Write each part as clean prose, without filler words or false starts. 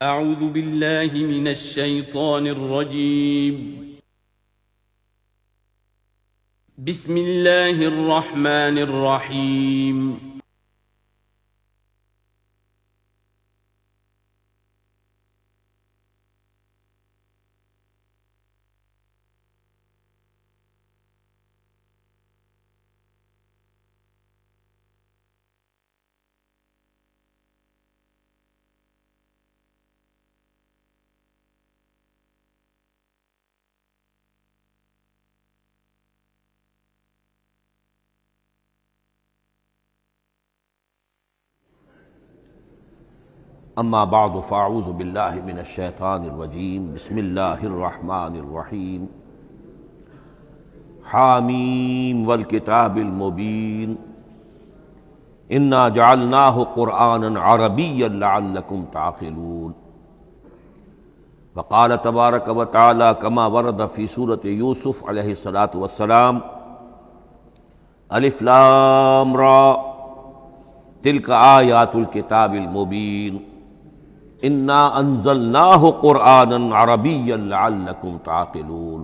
اعوذ باللہ من الشیطان الرجیم بسم اللہ الرحمن الرحیم اما بعد فاعوذ باللہ من الشیطان الرجیم بسم اللہ الرحمن الرحیم حامیم والکتاب المبین انا جعلناہ قرآنا عربیا لعلکم تعقلون وقال تبارک وتعالی کما ورد فی سورۃ یوسف علیہ الصلاۃ والسلام الف لام را تلک آیات الکتاب المبین انا انزلناہ قرآنا عربیا لعلکم تعقلون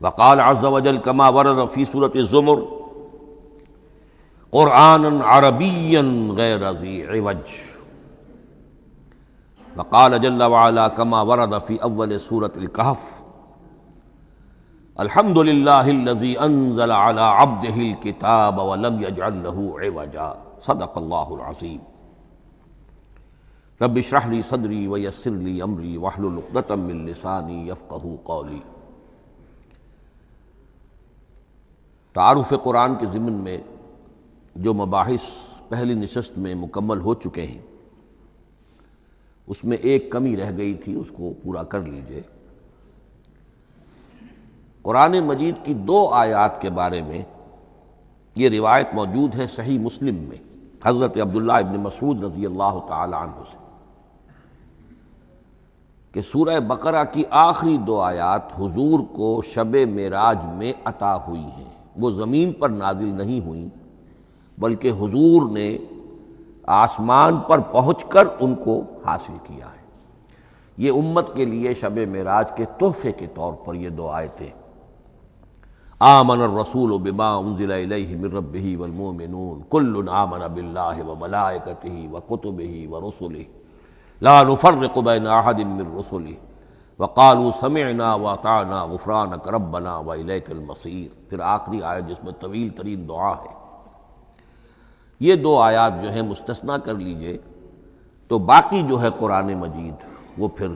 وقال عز وجل کما ورد فی سورۃ الزمر قرآنا عربیا غیر ذی عوج وقال جل وعلا کما ورد فی اول سورۃ الکہف الحمد للہ الذی انزل علی عبدہ الکتاب ولم یجعل لہ عوجا صدق اللہ العظیم رب اشرح لی صدری ویسر لی امری واحلل عقدۃ من لسانی یفقہوا قولی۔ تعارف قرآن کے ضمن میں جو مباحث پہلی نشست میں مکمل ہو چکے ہیں اس میں ایک کمی رہ گئی تھی، اس کو پورا کر لیجئے۔ قرآن مجید کی 2 آیات کے بارے میں یہ روایت موجود ہے صحیح مسلم میں حضرت عبداللہ ابن مسعود رضی اللہ تعالی عنہ سے کہ سورہ بقرہ کی آخری 2 آیات حضور کو شب معراج میں عطا ہوئی ہیں، وہ زمین پر نازل نہیں ہوئیں بلکہ حضور نے آسمان پر پہنچ کر ان کو حاصل کیا ہے۔ یہ امت کے لیے شب معراج کے تحفے کے طور پر یہ 2 آیتیں آمن الرسول بما انزل الیہ من ربہ والمؤمنون کل آمن باللہ وملائکتہ وکتبہ ورسلہ لا نفرق بین احد من رسلہ وقالوا سمعنا واطعنا غفرانک ربنا والیک المصیر، پھر آخری آیت جس میں طویل ترین دعا ہے۔ یہ 2 آیات جو ہیں مستثنیٰ کر لیجئے تو باقی جو ہے قرآن مجید وہ پھر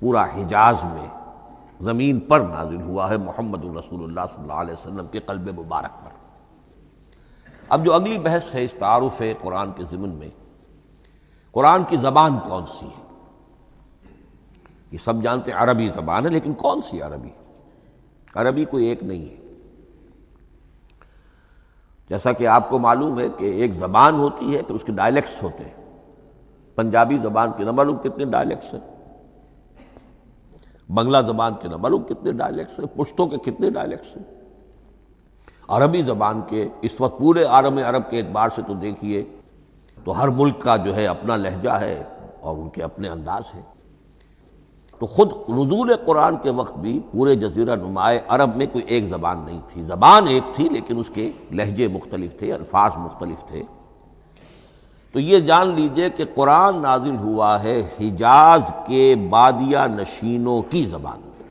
پورا حجاز میں زمین پر نازل ہوا ہے محمد رسول اللہ صلی اللہ علیہ وسلم کے قلب مبارک پر۔ اب جو اگلی بحث ہے اس تعارف قرآن کے ضمن میں، قرآن کی زبان کون سی ہے؟ یہ سب جانتے ہیں عربی زبان ہے، لیکن کون سی عربی؟ عربی کوئی ایک نہیں ہے۔ جیسا کہ آپ کو معلوم ہے کہ ایک زبان ہوتی ہے پھر اس کے ڈائلیکٹس ہوتے ہیں۔ پنجابی زبان کے نہ معلوم کتنے ڈائلیکٹس ہیں، بنگلہ زبان کے نہ معلوم کتنے ڈائلیکٹس ہیں، پشتوں کے کتنے ڈائلیکٹس ہیں۔ عربی زبان کے اس وقت پورے عالم عرب کے اعتبار سے تو دیکھیے تو ہر ملک کا جو ہے اپنا لہجہ ہے اور ان کے اپنے انداز ہے۔ تو خود نزول قرآن کے وقت بھی پورے جزیرہ نماء عرب میں کوئی ایک زبان نہیں تھی، زبان ایک تھی لیکن اس کے لہجے مختلف تھے، الفاظ مختلف تھے۔ تو یہ جان لیجئے کہ قرآن نازل ہوا ہے حجاز کے بادیہ نشینوں کی زبان میں۔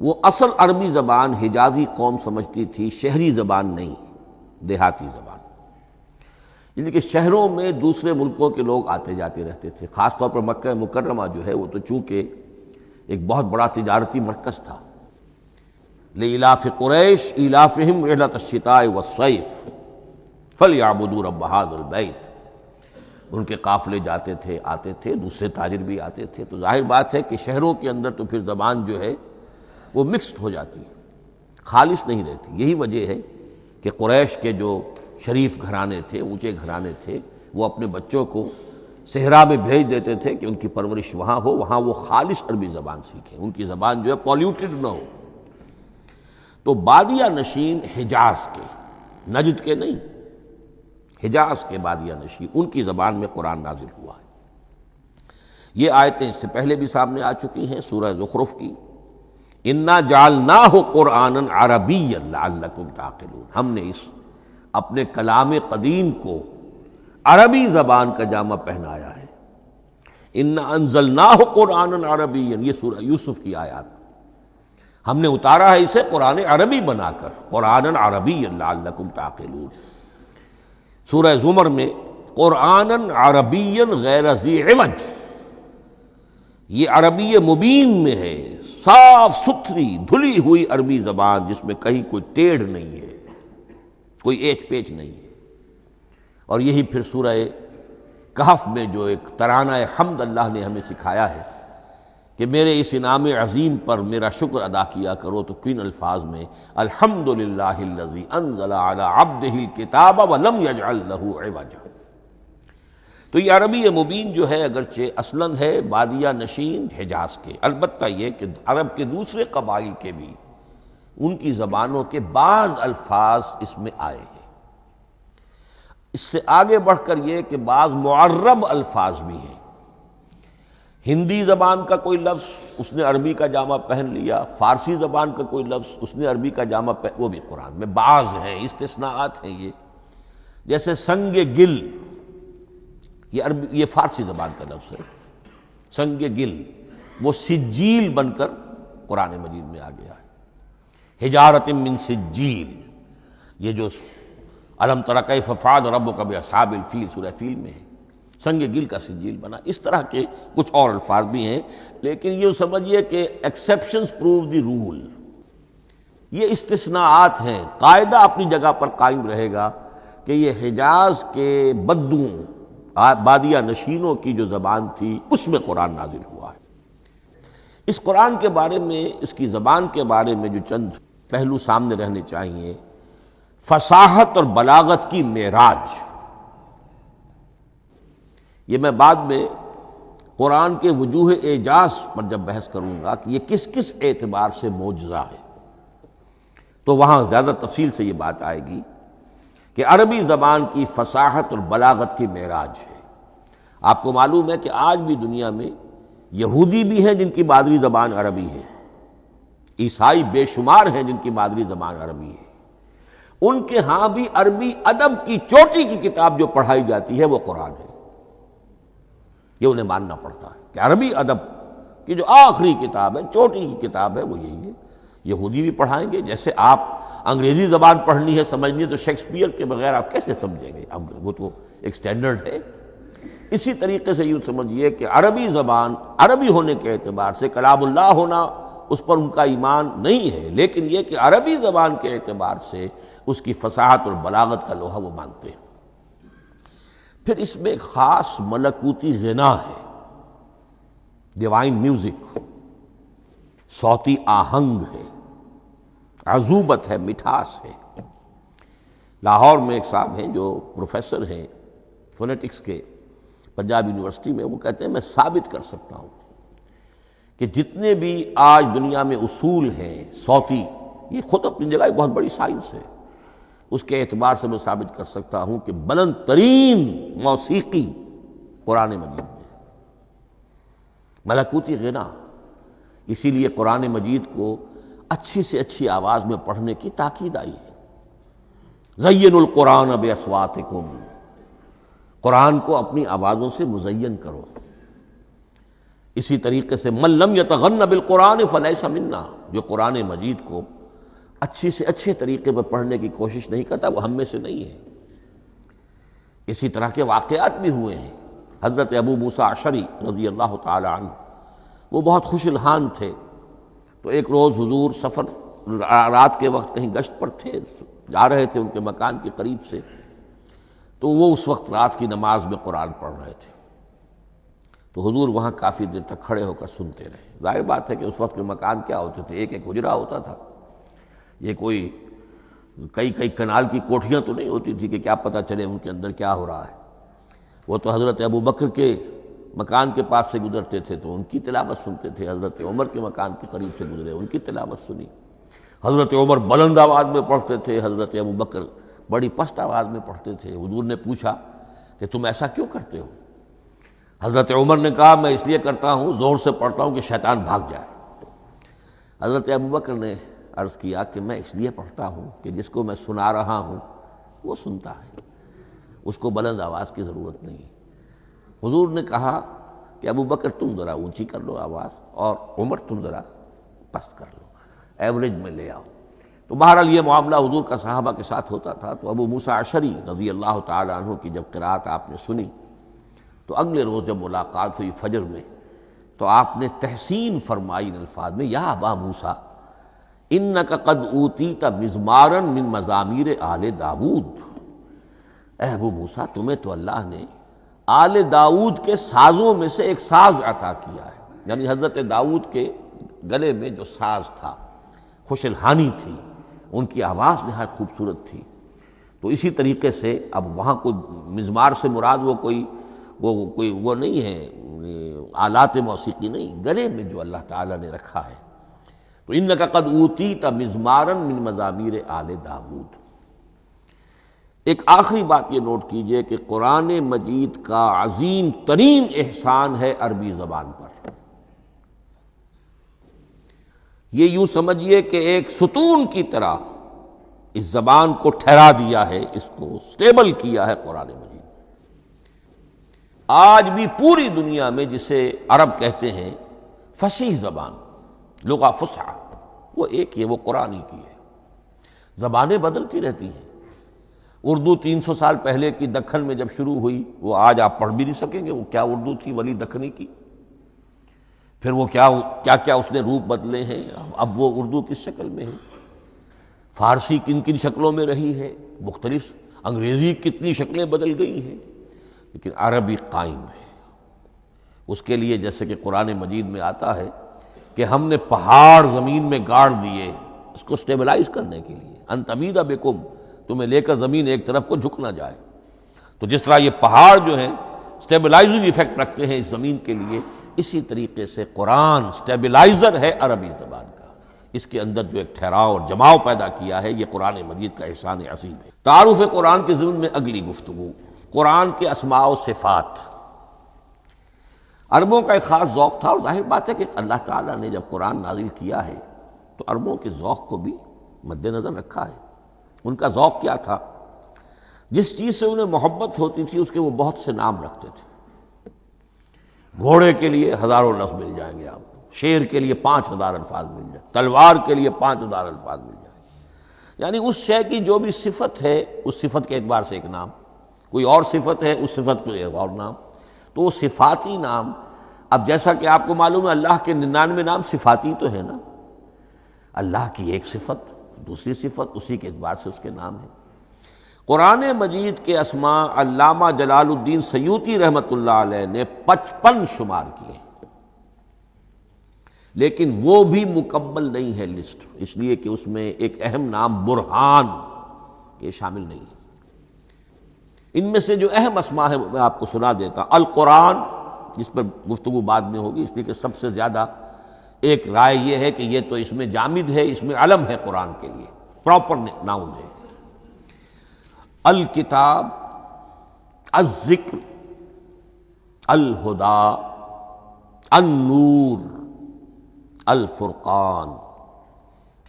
وہ اصل عربی زبان حجازی قوم سمجھتی تھی، شہری زبان نہیں، دیہاتی زبان، یعنی کہ شہروں میں دوسرے ملکوں کے لوگ آتے جاتے رہتے تھے، خاص طور پر مکہ مکرمہ جو ہے وہ تو چونکہ ایک بہت بڑا تجارتی مرکز تھا۔ لإلاف قریش ایلافہم رحلۃ الشتاء والصیف فلیعبدوا رب ھذا البیت، ان کے قافلے جاتے تھے آتے تھے، دوسرے تاجر بھی آتے تھے، تو ظاہر بات ہے کہ شہروں کے اندر تو پھر زبان جو ہے وہ مکسڈ ہو جاتی ہے، خالص نہیں رہتی۔ یہی وجہ ہے کہ قریش کے جو شریف گھرانے تھے، اونچے گھرانے تھے، وہ اپنے بچوں کو صحرا میں بھیج دیتے تھے کہ ان کی پرورش وہاں ہو، وہاں وہ خالص عربی زبان سیکھیں، ان کی زبان جو ہے پولیوٹڈ نہ ہو۔ تو بادیہ نشین حجاز کے، نجد کے نہیں، حجاز کے بادیہ نشین، ان کی زبان میں قرآن نازل ہوا ہے۔ یہ آیتیں اس سے پہلے بھی سامنے آ چکی ہیں سورہ زخرف کی، انا جعلناہ قرآنا عربیا لعلکم تعقلون، ہم نے اس اپنے کلام قدیم کو عربی زبان کا جامہ پہنایا ہے۔ انا انزلناہ قرآنا عربیا، یہ سورہ یوسف کی آیات، ہم نے اتارا ہے اسے قرآن عربی بنا کر، قرآنا عربیا لعلکم تعقلون۔ سورہ زمر میں قرآنا عربیا غیر ذی عوج، یہ عربی مبین میں ہے، صاف ستھری دھلی ہوئی عربی زبان جس میں کہیں کوئی ٹیڑھ نہیں ہے، کوئی ایچ پیچ نہیں ہے۔ اور یہی پھر سورہ کہف میں جو ایک ترانہ حمد اللہ نے ہمیں سکھایا ہے کہ میرے اس انعام عظیم پر میرا شکر ادا کیا کرو، تو کن الفاظ میں الحمدللہ الذی انزل علی عبدہ الکتاب ولم یجعل لہ عوجا۔ تو یہ عربی مبین جو ہے اگرچہ اصلاً ہے بادیہ نشین حجاز کے، البتہ یہ کہ عرب کے دوسرے قبائل کے بھی ان کی زبانوں کے بعض الفاظ اس میں آئے ہیں۔ اس سے آگے بڑھ کر یہ کہ بعض معرب الفاظ بھی ہیں، ہندی زبان کا کوئی لفظ اس نے عربی کا جامہ پہن لیا، فارسی زبان کا کوئی لفظ اس نے عربی کا جامہ پہن، وہ بھی قرآن میں بعض ہیں، استثناءات ہیں یہ۔ جیسے سنگ گل، یہ فارسی زبان کا لفظ ہے، سنگ گل، وہ سجیل بن کر قرآن مجید میں آ گیا ہے۔ حجارۃ من سجیل، یہ جو الم تر کیف فعل ربک باصحاب الفیل سورہ فیل میں ہے، سنگ گل کا سجیل بنا۔ اس طرح کے کچھ اور الفاظ بھی ہیں، لیکن یہ سمجھیے کہ ایکسیپشنز پروو دی رول، یہ استثناءات ہیں، قاعدہ اپنی جگہ پر قائم رہے گا کہ یہ حجاز کے بدوؤں بادیہ نشینوں کی جو زبان تھی اس میں قرآن نازل ہوا ہے۔ اس قرآن کے بارے میں، اس کی زبان کے بارے میں جو چند پہلو سامنے رہنے چاہیے، فصاحت اور بلاغت کی معراج، یہ میں بعد میں قرآن کے وجوہ اعجاز پر جب بحث کروں گا کہ یہ کس کس اعتبار سے معجزہ ہے، تو وہاں زیادہ تفصیل سے یہ بات آئے گی کہ عربی زبان کی فصاحت اور بلاغت کی معراج ہے۔ آپ کو معلوم ہے کہ آج بھی دنیا میں یہودی بھی ہیں جن کی مادری زبان عربی ہے، عیسائی بے شمار ہیں جن کی مادری زبان عربی ہے، ان کے ہاں بھی عربی ادب کی چوٹی کی کتاب جو پڑھائی جاتی ہے وہ قرآن ہے۔ یہ انہیں ماننا پڑتا ہے کہ عربی ادب کی جو آخری کتاب ہے، چوٹی کی کتاب ہے، وہ یہی ہے۔ یہودی بھی پڑھائیں گے، جیسے آپ انگریزی زبان پڑھنی ہے سمجھنی ہے تو شیکسپیئر کے بغیر آپ کیسے سمجھیں گے، اب وہ تو ایک سٹینڈرڈ ہے۔ اسی طریقے سے یوں سمجھیے کہ عربی زبان عربی ہونے کے اعتبار سے کلام اللہ ہونا اس پر ان کا ایمان نہیں ہے، لیکن یہ کہ عربی زبان کے اعتبار سے اس کی فصاحت اور بلاغت کا لوہا وہ مانتے ہیں۔ پھر اس میں ایک خاص ملکوتی غنا ہے، ڈیوائن میوزک، صوتی آہنگ ہے، عذوبت ہے، مٹھاس ہے۔ لاہور میں ایک صاحب ہیں جو پروفیسر ہیں فونیٹکس کے پنجاب یونیورسٹی میں، وہ کہتے ہیں میں ثابت کر سکتا ہوں کہ جتنے بھی آج دنیا میں اصول ہیں صوتی، یہ خود اپنی جگہ ایک بہت بڑی سائنس ہے، اس کے اعتبار سے میں ثابت کر سکتا ہوں کہ بلند ترین موسیقی قرآن مجید میں ہے، ملکوتی غنا۔ اسی لیے قرآن مجید کو اچھی سے اچھی آواز میں پڑھنے کی تاکید آئی ہے۔ زینوا القرآن باصواتکم، قرآن کو اپنی آوازوں سے مزین کرو۔ اسی طریقے سے من لم یتغن بالقرآن فلیس منا، جو قرآن مجید کو اچھی سے اچھے طریقے پر پڑھنے کی کوشش نہیں کرتا وہ ہم میں سے نہیں ہے۔ اسی طرح کے واقعات بھی ہوئے ہیں۔ حضرت ابو موسیٰ اشعری رضی اللہ تعالی عنہ، وہ بہت خوش الحان تھے، تو ایک روز حضور سفر رات کے وقت کہیں گشت پر تھے، جا رہے تھے ان کے مکان کے قریب سے، تو وہ اس وقت رات کی نماز میں قرآن پڑھ رہے تھے، تو حضور وہاں کافی دیر تک کھڑے ہو کر سنتے رہے۔ ظاہر بات ہے کہ اس وقت کے مکان کیا ہوتے تھے، ایک ایک حجرہ ہوتا تھا، یہ کوئی کئی کنال کی کوٹھیاں تو نہیں ہوتی تھی کہ کیا پتہ چلے ان کے اندر کیا ہو رہا ہے۔ وہ تو حضرت ابو بکر کے مکان کے پاس سے گزرتے تھے تو ان کی تلاوت سنتے تھے، حضرت عمر کے مکان کے قریب سے گزرے ان کی تلاوت سنی، حضرت عمر بلند آواز میں پڑھتے تھے، حضرت ابو بکر بڑی پست آواز میں پڑھتے تھے۔ حضور نے پوچھا کہ تم ایسا کیوں کرتے ہو؟ حضرت عمر نے کہا میں اس لیے کرتا ہوں، زور سے پڑھتا ہوں کہ شیطان بھاگ جائے۔ حضرت ابوبکر نے عرض کیا کہ میں اس لیے پڑھتا ہوں کہ جس کو میں سنا رہا ہوں وہ سنتا ہے، اس کو بلند آواز کی ضرورت نہیں۔ حضور نے کہا کہ ابوبکر تم ذرا اونچی کر لو آواز، اور عمر تم ذرا پست کر لو، ایوریج میں لے آؤ۔ تو بہرحال یہ معاملہ حضور کا صحابہ کے ساتھ ہوتا تھا۔ تو ابو موسیٰ اشعری رضی اللہ تعالی عنہ کی جب قرأت آپ نے سنی تو اگلے روز جب ملاقات ہوئی فجر میں تو آپ نے تحسین فرمائی ان الفاظ میں، یا ابا موسیٰ انک قد اوتیت مزمارا من مزامیر آل داود، اے ابو موسیٰ تمہیں تو اللہ نے آل داود کے سازوں میں سے ایک ساز عطا کیا ہے، یعنی حضرت داود کے گلے میں جو ساز تھا، خوش الحانی تھی، ان کی آواز نہایت خوبصورت تھی۔ تو اسی طریقے سے اب وہاں کوئی مزمار سے مراد وہ نہیں ہے آلات موسیقی نہیں، گلے میں جو اللہ تعالیٰ نے رکھا ہے۔ تو انک قد اوتیت مزمارا من مزامیر آل داود۔ ایک آخری بات یہ نوٹ کیجئے کہ قرآن مجید کا عظیم ترین احسان ہے عربی زبان پر۔ یہ یوں سمجھیے کہ ایک ستون کی طرح اس زبان کو ٹھہرا دیا ہے، اس کو سٹیبل کیا ہے قرآن مجید۔ آج بھی پوری دنیا میں جسے عرب کہتے ہیں فصیح زبان، لغہ فصحی، وہ ایک ہے، وہ قرآن ہی کی ہے۔ زبانیں بدلتی رہتی ہیں۔ اردو 300 سال پہلے کی دکن میں جب شروع ہوئی، وہ آج آپ پڑھ بھی نہیں سکیں گے وہ کیا اردو تھی ولی دکنی کی۔ پھر وہ کیا اس نے روپ بدلے ہیں، اب وہ اردو کس شکل میں ہے، فارسی کن کن شکلوں میں رہی ہے، مختلف انگریزی کتنی شکلیں بدل گئی ہیں، لیکن عربی قائم ہے۔ اس کے لیے جیسے کہ قرآن مجید میں آتا ہے کہ ہم نے پہاڑ زمین میں گاڑ دیے اس کو سٹیبلائز کرنے کے لیے، ان تمید بکم، تمہیں لے کر زمین ایک طرف کو جھک نہ جائے۔ تو جس طرح یہ پہاڑ جو ہیں سٹیبلائزنگ ایفیکٹ رکھتے ہیں اس زمین کے لیے، اسی طریقے سے قرآن سٹیبلائزر ہے عربی زبان کا۔ اس کے اندر جو ایک ٹھہراؤ اور جماؤ پیدا کیا ہے، یہ قرآن مجید کا احسان عظیم ہے۔ تعارف قرآن کے ضمن میں اگلی گفتگو، قرآن کے اسماء و صفات۔ عربوں کا ایک خاص ذوق تھا، اور ظاہر بات ہے کہ اللہ تعالیٰ نے جب قرآن نازل کیا ہے تو عربوں کے ذوق کو بھی مد نظر رکھا ہے۔ ان کا ذوق کیا تھا؟ جس چیز سے انہیں محبت ہوتی تھی اس کے وہ بہت سے نام رکھتے تھے۔ گھوڑے کے لیے ہزاروں لفظ مل جائیں گے آپ کو، شیر کے لیے 5000 الفاظ مل جائیں، تلوار کے لیے 5000 الفاظ مل جائیں گے۔ یعنی اس شے کی جو بھی صفت ہے اس صفت کے اعتبار سے ایک نام، کوئی اور صفت ہے اس صفت کو ایک اور نام، تو وہ صفاتی نام۔ اب جیسا کہ آپ کو معلوم ہے اللہ کے 99 نام صفاتی تو ہے نا، اللہ کی ایک صفت دوسری صفت، اسی کے اعتبار سے اس کے نام ہیں۔ قرآن مجید کے اسماء علامہ جلال الدین سیوطی رحمۃ اللہ علیہ نے 55 شمار کیے، لیکن وہ بھی مکمل نہیں ہے لسٹ، اس لیے کہ اس میں ایک اہم نام برہان یہ شامل نہیں ہے۔ ان میں سے جو اہم اسماء ہے میں آپ کو سنا دیتا۔ القرآن، جس پر گفتگو بعد میں ہوگی، اس لیے کہ سب سے زیادہ ایک رائے یہ ہے کہ یہ تو اس میں جامد ہے، اس میں علم ہے قرآن کے لیے، پراپر ناؤن ہے۔ الکتاب، الذکر، الہدیٰ، النور، الفرقان،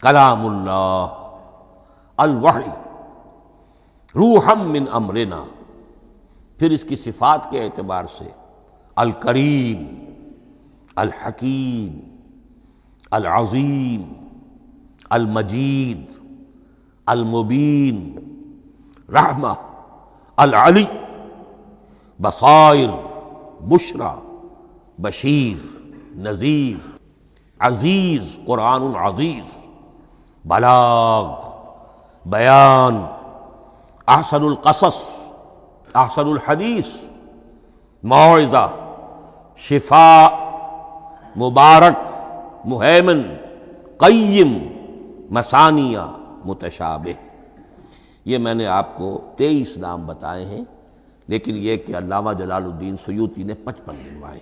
کلام اللہ، الوحی، روحا من امرنا۔ پھر اس کی صفات کے اعتبار سے الکریم، الحکیم، العظیم، المجید، المبین، رحمہ، العلی، بصائر، بشرا، بشیر، نذیر، عزیز، قرآن عزیز، بلاغ، بیان، احسن القصص، احسن الحدیث، موعظہ، شفاء، مبارک، مہیمن، قیم، مثانیہ، متشابہ۔ یہ میں نے آپ کو 23 نام بتائے ہیں، لیکن یہ کہ علامہ جلال الدین سیوطی نے 55 گنوائے۔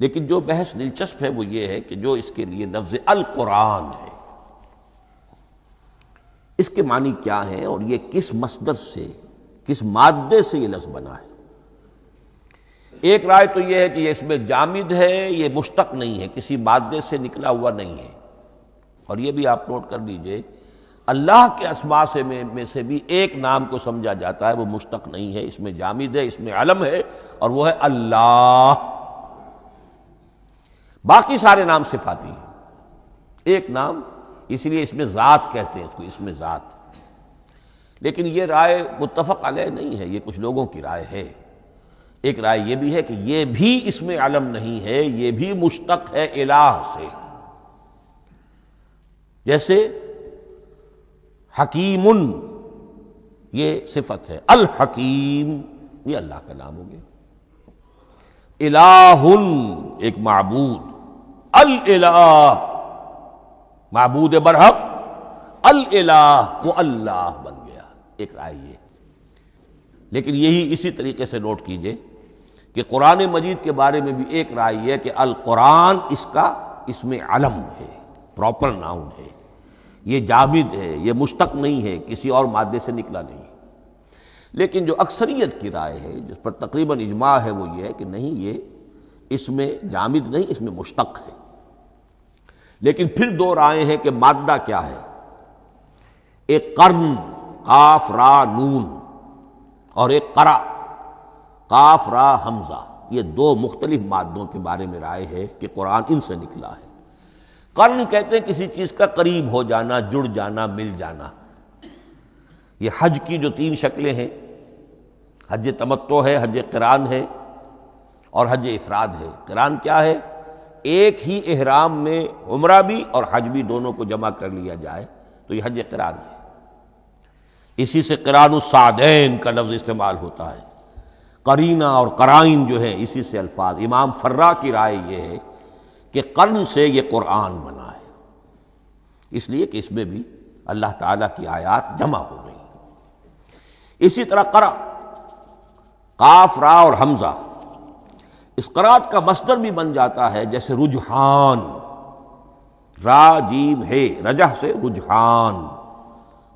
لیکن جو بحث دلچسپ ہے وہ یہ ہے کہ جو اس کے لیے لفظ القرآن ہے، اس کے معنی کیا ہیں اور یہ کس مصدر سے، کس مادے سے یہ لفظ بنا ہے؟ ایک رائے تو یہ ہے کہ یہ اس میں جامد ہے، یہ مشتق نہیں ہے، کسی مادے سے نکلا ہوا نہیں ہے۔ اور یہ بھی آپ نوٹ کر لیجئے، اللہ کے اسماء میں سے بھی ایک نام کو سمجھا جاتا ہے، وہ مشتق نہیں ہے، اس میں جامد ہے، اس میں علم ہے، اور وہ ہے اللہ۔ باقی سارے نام صفاتی ہیں، ایک نام، اس لیے اس میں ذات کہتے ہیں اس کو، اس میں ذات۔ لیکن یہ رائے متفق علیہ نہیں ہے، یہ کچھ لوگوں کی رائے ہے۔ ایک رائے یہ بھی ہے کہ یہ بھی اس میں علم نہیں ہے، یہ بھی مشتق ہے الہ سے۔ جیسے حکیم، یہ صفت ہے، الحکیم یہ اللہ کا نام ہو گیا۔ الہ ایک معبود، الالہ معبود برحق، الالہ وہ اللہ بن گیا، ایک رائے یہ۔ لیکن یہی اسی طریقے سے نوٹ کیجئے کہ قرآن مجید کے بارے میں بھی ایک رائے یہ ہے کہ القرآن اس میں علم ہے، پراپر ناؤن ہے، یہ جامد ہے، یہ مشتق نہیں ہے، کسی اور مادے سے نکلا نہیں۔ لیکن جو اکثریت کی رائے ہے، جس پر تقریباً اجماع ہے، وہ یہ ہے کہ نہیں، یہ اس میں جامد نہیں، اس میں مشتق ہے۔ لیکن پھر دو رائے ہیں کہ مادہ کیا ہے۔ ایک قرن، قاف را نون، اور ایک قرا، قاف را حمزہ، یہ دو مختلف مادوں کے بارے میں رائے ہے کہ قرآن ان سے نکلا ہے۔ قرن کہتے ہیں کسی چیز کا قریب ہو جانا، جڑ جانا، مل جانا۔ یہ حج کی جو تین شکلیں ہیں، حج تمتع ہے، حج قران ہے، اور حج افراد ہے۔ قران کیا ہے؟ ایک ہی احرام میں عمرہ بھی اور حج بھی دونوں کو جمع کر لیا جائے تو یہ حج قران ہے۔ اسی سے قران الصعدین کا لفظ استعمال ہوتا ہے۔ قرینہ اور قرائن جو ہے اسی سے الفاظ۔ امام فرا کی رائے یہ ہے کہ قرن سے یہ قرآن بنا ہے، اس لیے کہ اس میں بھی اللہ تعالیٰ کی آیات جمع ہو گئی۔ اسی طرح قرأ، قاف را اور حمزہ، اس قرات کا مصدر بھی بن جاتا ہے، جیسے رجحان، را جیم ہے، رجح سے رجحان۔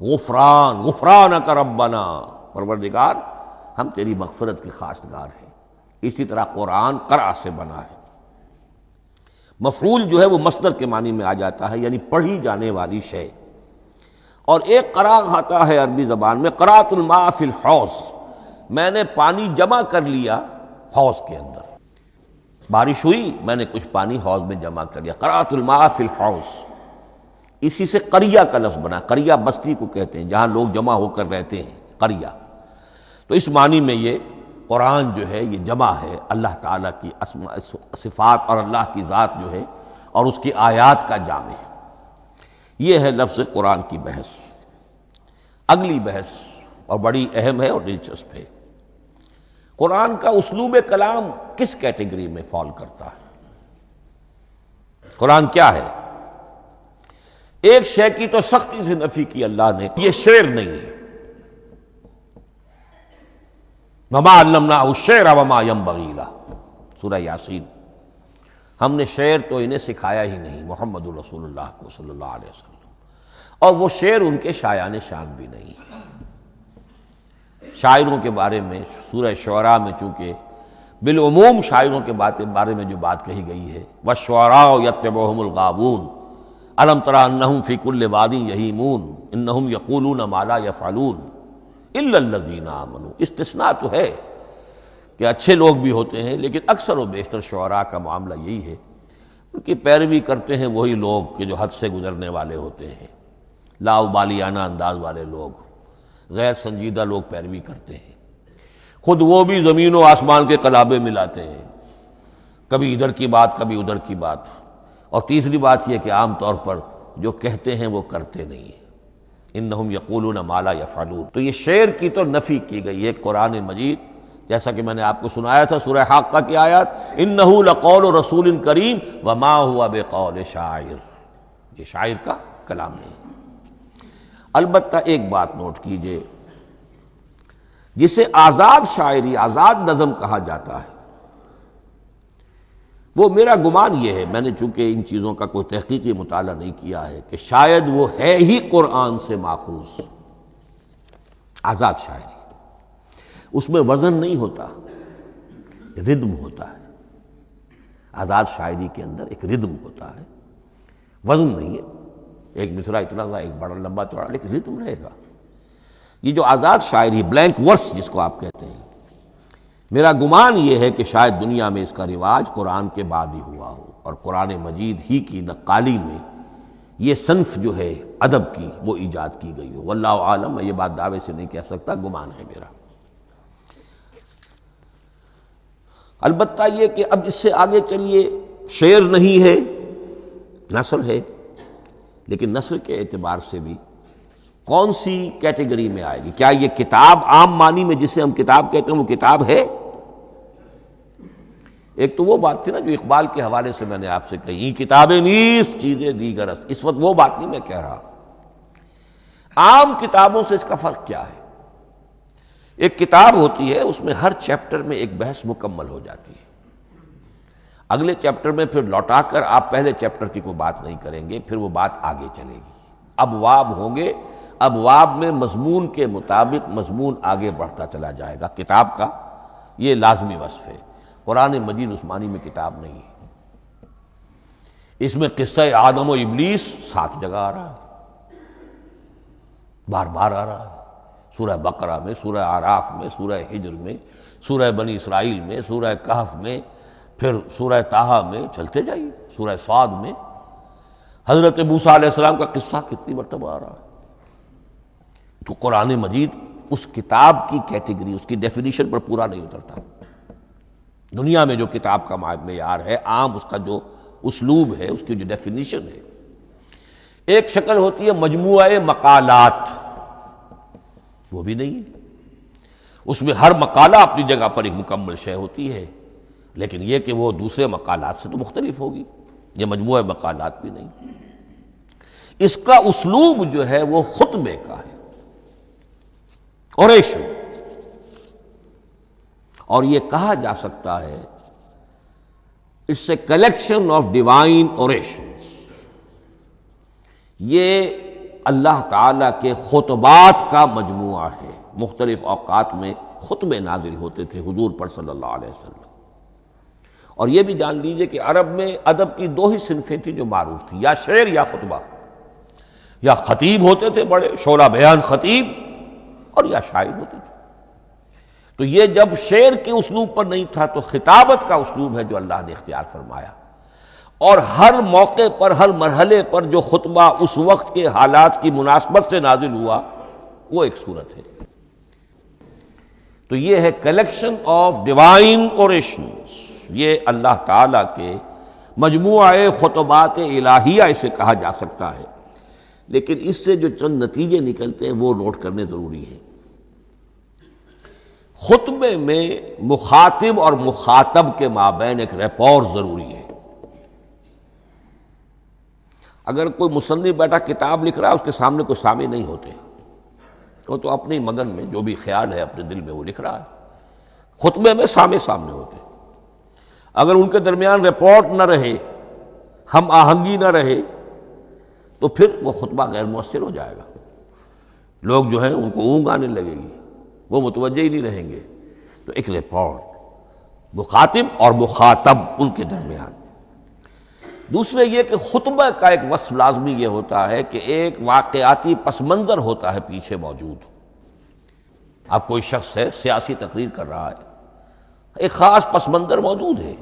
غفران، غفرانک ربنا، پروردگار ہم تیری مغفرت کے خواستگار ہیں۔ اسی طرح قرآن قرأ سے بنا ہے۔ مفعول جو ہے وہ مصدر کے معنی میں آ جاتا ہے، یعنی پڑھی جانے والی شے۔ اور ایک قرأ آتا ہے عربی زبان میں، قرأت الماء فی الحوض، میں نے پانی جمع کر لیا حوض کے اندر۔ بارش ہوئی، میں نے کچھ پانی حوض میں جمع کر لیا، قرأت الماء فی الحوض۔ اسی سے قریہ کا لفظ بنا، قریہ بستی کو کہتے ہیں جہاں لوگ جمع ہو کر رہتے ہیں، قریہ۔ تو اس معنی میں یہ قرآن جو ہے یہ جمع ہے، اللہ تعالیٰ کی اسماء صفات اور اللہ کی ذات جو ہے اور اس کی آیات کا جامع ہے۔ یہ ہے لفظ قرآن کی بحث۔ اگلی بحث اور بڑی اہم ہے اور دلچسپ ہے، قرآن کا اسلوب کلام کس کیٹیگری میں فال کرتا ہے؟ قرآن کیا ہے؟ ایک شے کی تو سختی سے نفی کی اللہ نے، یہ شعر نہیں ہے۔ وَمَا عَلَّمْنَاهُ الشِّعْرَ وَمَا يَنبَغِي لَهُ، سورہ یاسین۔ ہم نے شعر تو انہیں سکھایا ہی نہیں، محمد الرسول اللہ کو صلی اللہ علیہ وسلم، اور وہ شعر ان کے شایان شان بھی نہیں ہے۔ شاعروں کے بارے میں سورہ شعراء میں چونکہ بالعموم شاعروں کے بارے میں جو بات کہی گئی ہے، وَالشُّعَرَاءُ يَتَّبِعُهُمُ الْغَاوُونَ أَلَمْ تَرَ أَنَّهُمْ فِي كُلِّ وَادٍ يَهِيمُونَ إِنَّهُمْ يَقُولُونَ مَا لَا يَفْعَلُونَ إِلَّا الَّذِينَ آمَنُوا۔ استثناء تو ہے کہ اچھے لوگ بھی ہوتے ہیں، لیکن اکثر و بیشتر شعراء کا معاملہ یہی ہے، ان کی پیروی کرتے ہیں وہی لوگ کہ جو حد سے گزرنے والے ہوتے ہیں، لاابالیانہ انداز والے لوگ، غیر سنجیدہ لوگ پیروی کرتے ہیں۔ خود وہ بھی زمین و آسمان کے قلابے ملاتے ہیں، کبھی ادھر کی بات کبھی ادھر کی بات۔ اور تیسری بات یہ کہ عام طور پر جو کہتے ہیں وہ کرتے نہیں ہیں، انہم یقولون ما لا یفعلون۔ تو یہ شعر کی تو نفی کی گئی ہے قرآن مجید، جیسا کہ میں نے آپ کو سنایا تھا سورہ حاقہ کی آیات، انہ لقول رسول کریم وما هو بقول شاعر، یہ شاعر کا کلام نہیں۔ البتہ ایک بات نوٹ کیجئے، جسے آزاد شاعری، آزاد نظم کہا جاتا ہے، وہ میرا گمان یہ ہے، میں نے چونکہ ان چیزوں کا کوئی تحقیقی مطالعہ نہیں کیا ہے، کہ شاید وہ ہے ہی قرآن سے ماخوذ آزاد شاعری۔ اس میں وزن نہیں ہوتا، ردم ہوتا ہے۔ آزاد شاعری کے اندر ایک ردم ہوتا ہے، وزن نہیں ہے، ایک مصرع اتنا سا، ایک بڑا لمبا چوڑا، لیکن ردم رہے گا۔ یہ جو آزاد شاعری، بلینک ورس جس کو آپ کہتے ہیں، میرا گمان یہ ہے کہ شاید دنیا میں اس کا رواج قرآن کے بعد ہی ہوا ہو، اور قرآن مجید ہی کی نقالی میں یہ صنف جو ہے ادب کی وہ ایجاد کی گئی ہو۔ واللہ عالم، میں یہ بات دعوے سے نہیں کہہ سکتا، گمان ہے میرا۔ البتہ یہ کہ اب اس سے آگے چلیے، شعر نہیں ہے، نثر ہے، لیکن نثر کے اعتبار سے بھی کون سی کیٹیگری میں آئے گی؟ کیا یہ کتاب عام معنی میں جسے ہم کتاب کہتے ہیں وہ کتاب ہے؟ ایک تو وہ بات تھی نا جو اقبال کے حوالے سے میں نے آپ سے کہی، کتابیں نیست چیزیں دیگر است، اس وقت وہ بات نہیں میں کہہ رہا۔ عام کتابوں سے اس کا فرق کیا ہے؟ ایک کتاب ہوتی ہے، اس میں ہر چیپٹر میں ایک بحث مکمل ہو جاتی ہے، اگلے چیپٹر میں پھر لوٹا کر آپ پہلے چیپٹر کی کوئی بات نہیں کریں گے، پھر وہ بات آگے چلے گی، ابواب ہوں گے، ابواب میں مضمون کے مطابق مضمون آگے بڑھتا چلا جائے گا۔ کتاب کا یہ لازمی وصف ہے۔ قرآن مجید اس معنی میں کتاب نہیں ہے، اس میں قصہ آدم و ابلیس 7 جگہ آ رہا ہے، بار بار آ رہا ہے، سورہ بقرہ میں، سورہ اعراف میں، سورہ حجر میں، سورہ بنی اسرائیل میں، سورہ کہف میں، پھر سورہ طٰہٰ میں، چلتے جائیے، سورہ صاد میں حضرت موسیٰ علیہ السلام کا قصہ کتنی مرتبہ آ رہا ہے۔ تو قرآن مجید اس کتاب کی کیٹیگری، اس کی ڈیفینیشن پر پورا نہیں اترتا۔ دنیا میں جو کتاب کا معیار ہے، عام اس کا جو اسلوب ہے، اس کی جو ڈیفینیشن ہے، ایک شکل ہوتی ہے مجموعہ مقالات، وہ بھی نہیں ہے، اس میں ہر مقالہ اپنی جگہ پر ایک مکمل شے ہوتی ہے، لیکن یہ کہ وہ دوسرے مقالات سے تو مختلف ہوگی، یہ مجموعہ مقالات بھی نہیں۔ اس کا اسلوب جو ہے وہ خطبے کا ہے، اوریشن، اور یہ کہا جا سکتا ہے it's a collection of divine orations. یہ اللہ تعالیٰ کے خطبات کا مجموعہ ہے۔ مختلف اوقات میں خطبے نازل ہوتے تھے حضور پر صلی اللہ علیہ وسلم، اور یہ بھی جان لیجئے کہ عرب میں ادب کی 2 ہی صنفیں تھیں جو معروف تھیں، یا شعر یا خطبہ، یا خطیب ہوتے تھے بڑے شعرا بیان خطیب، اور یا شاعر ہوتے تھے۔ تو یہ جب شعر کے اسلوب پر نہیں تھا تو خطابت کا اسلوب ہے جو اللہ نے اختیار فرمایا، اور ہر موقع پر، ہر مرحلے پر جو خطبہ اس وقت کے حالات کی مناسبت سے نازل ہوا وہ ایک صورت ہے۔ تو یہ ہے کلیکشن آف ڈیوائن اوریشنز، یہ اللہ تعالیٰ کے مجموعہ خطبات الہیہ اسے کہا جا سکتا ہے، لیکن اس سے جو چند نتیجے نکلتے ہیں وہ نوٹ کرنے ضروری ہیں۔ خطبے میں مخاطب اور مخاطب کے مابین ایک ریپور ضروری ہے۔ اگر کوئی مصنف بیٹا کتاب لکھ رہا ہے، اس کے سامنے کوئی سامع نہیں ہوتے، وہ تو اپنی مگن میں جو بھی خیال ہے اپنے دل میں وہ لکھ رہا ہے۔ خطبے میں سامع سامنے ہوتے، اگر ان کے درمیان رپورٹ نہ رہے، ہم آہنگی نہ رہے، تو پھر وہ خطبہ غیر مؤثر ہو جائے گا، لوگ جو ہیں ان کو اونگ آنے لگے گی، وہ متوجہ ہی نہیں رہیں گے۔ تو ایک رپورٹ مخاطب اور مخاطب ان کے درمیان۔ دوسرے یہ کہ خطبہ کا ایک وصف لازمی یہ ہوتا ہے کہ ایک واقعاتی پس منظر ہوتا ہے پیچھے موجود۔ اب کوئی شخص ہے سیاسی تقریر کر رہا ہے، ایک خاص پس منظر موجود ہے،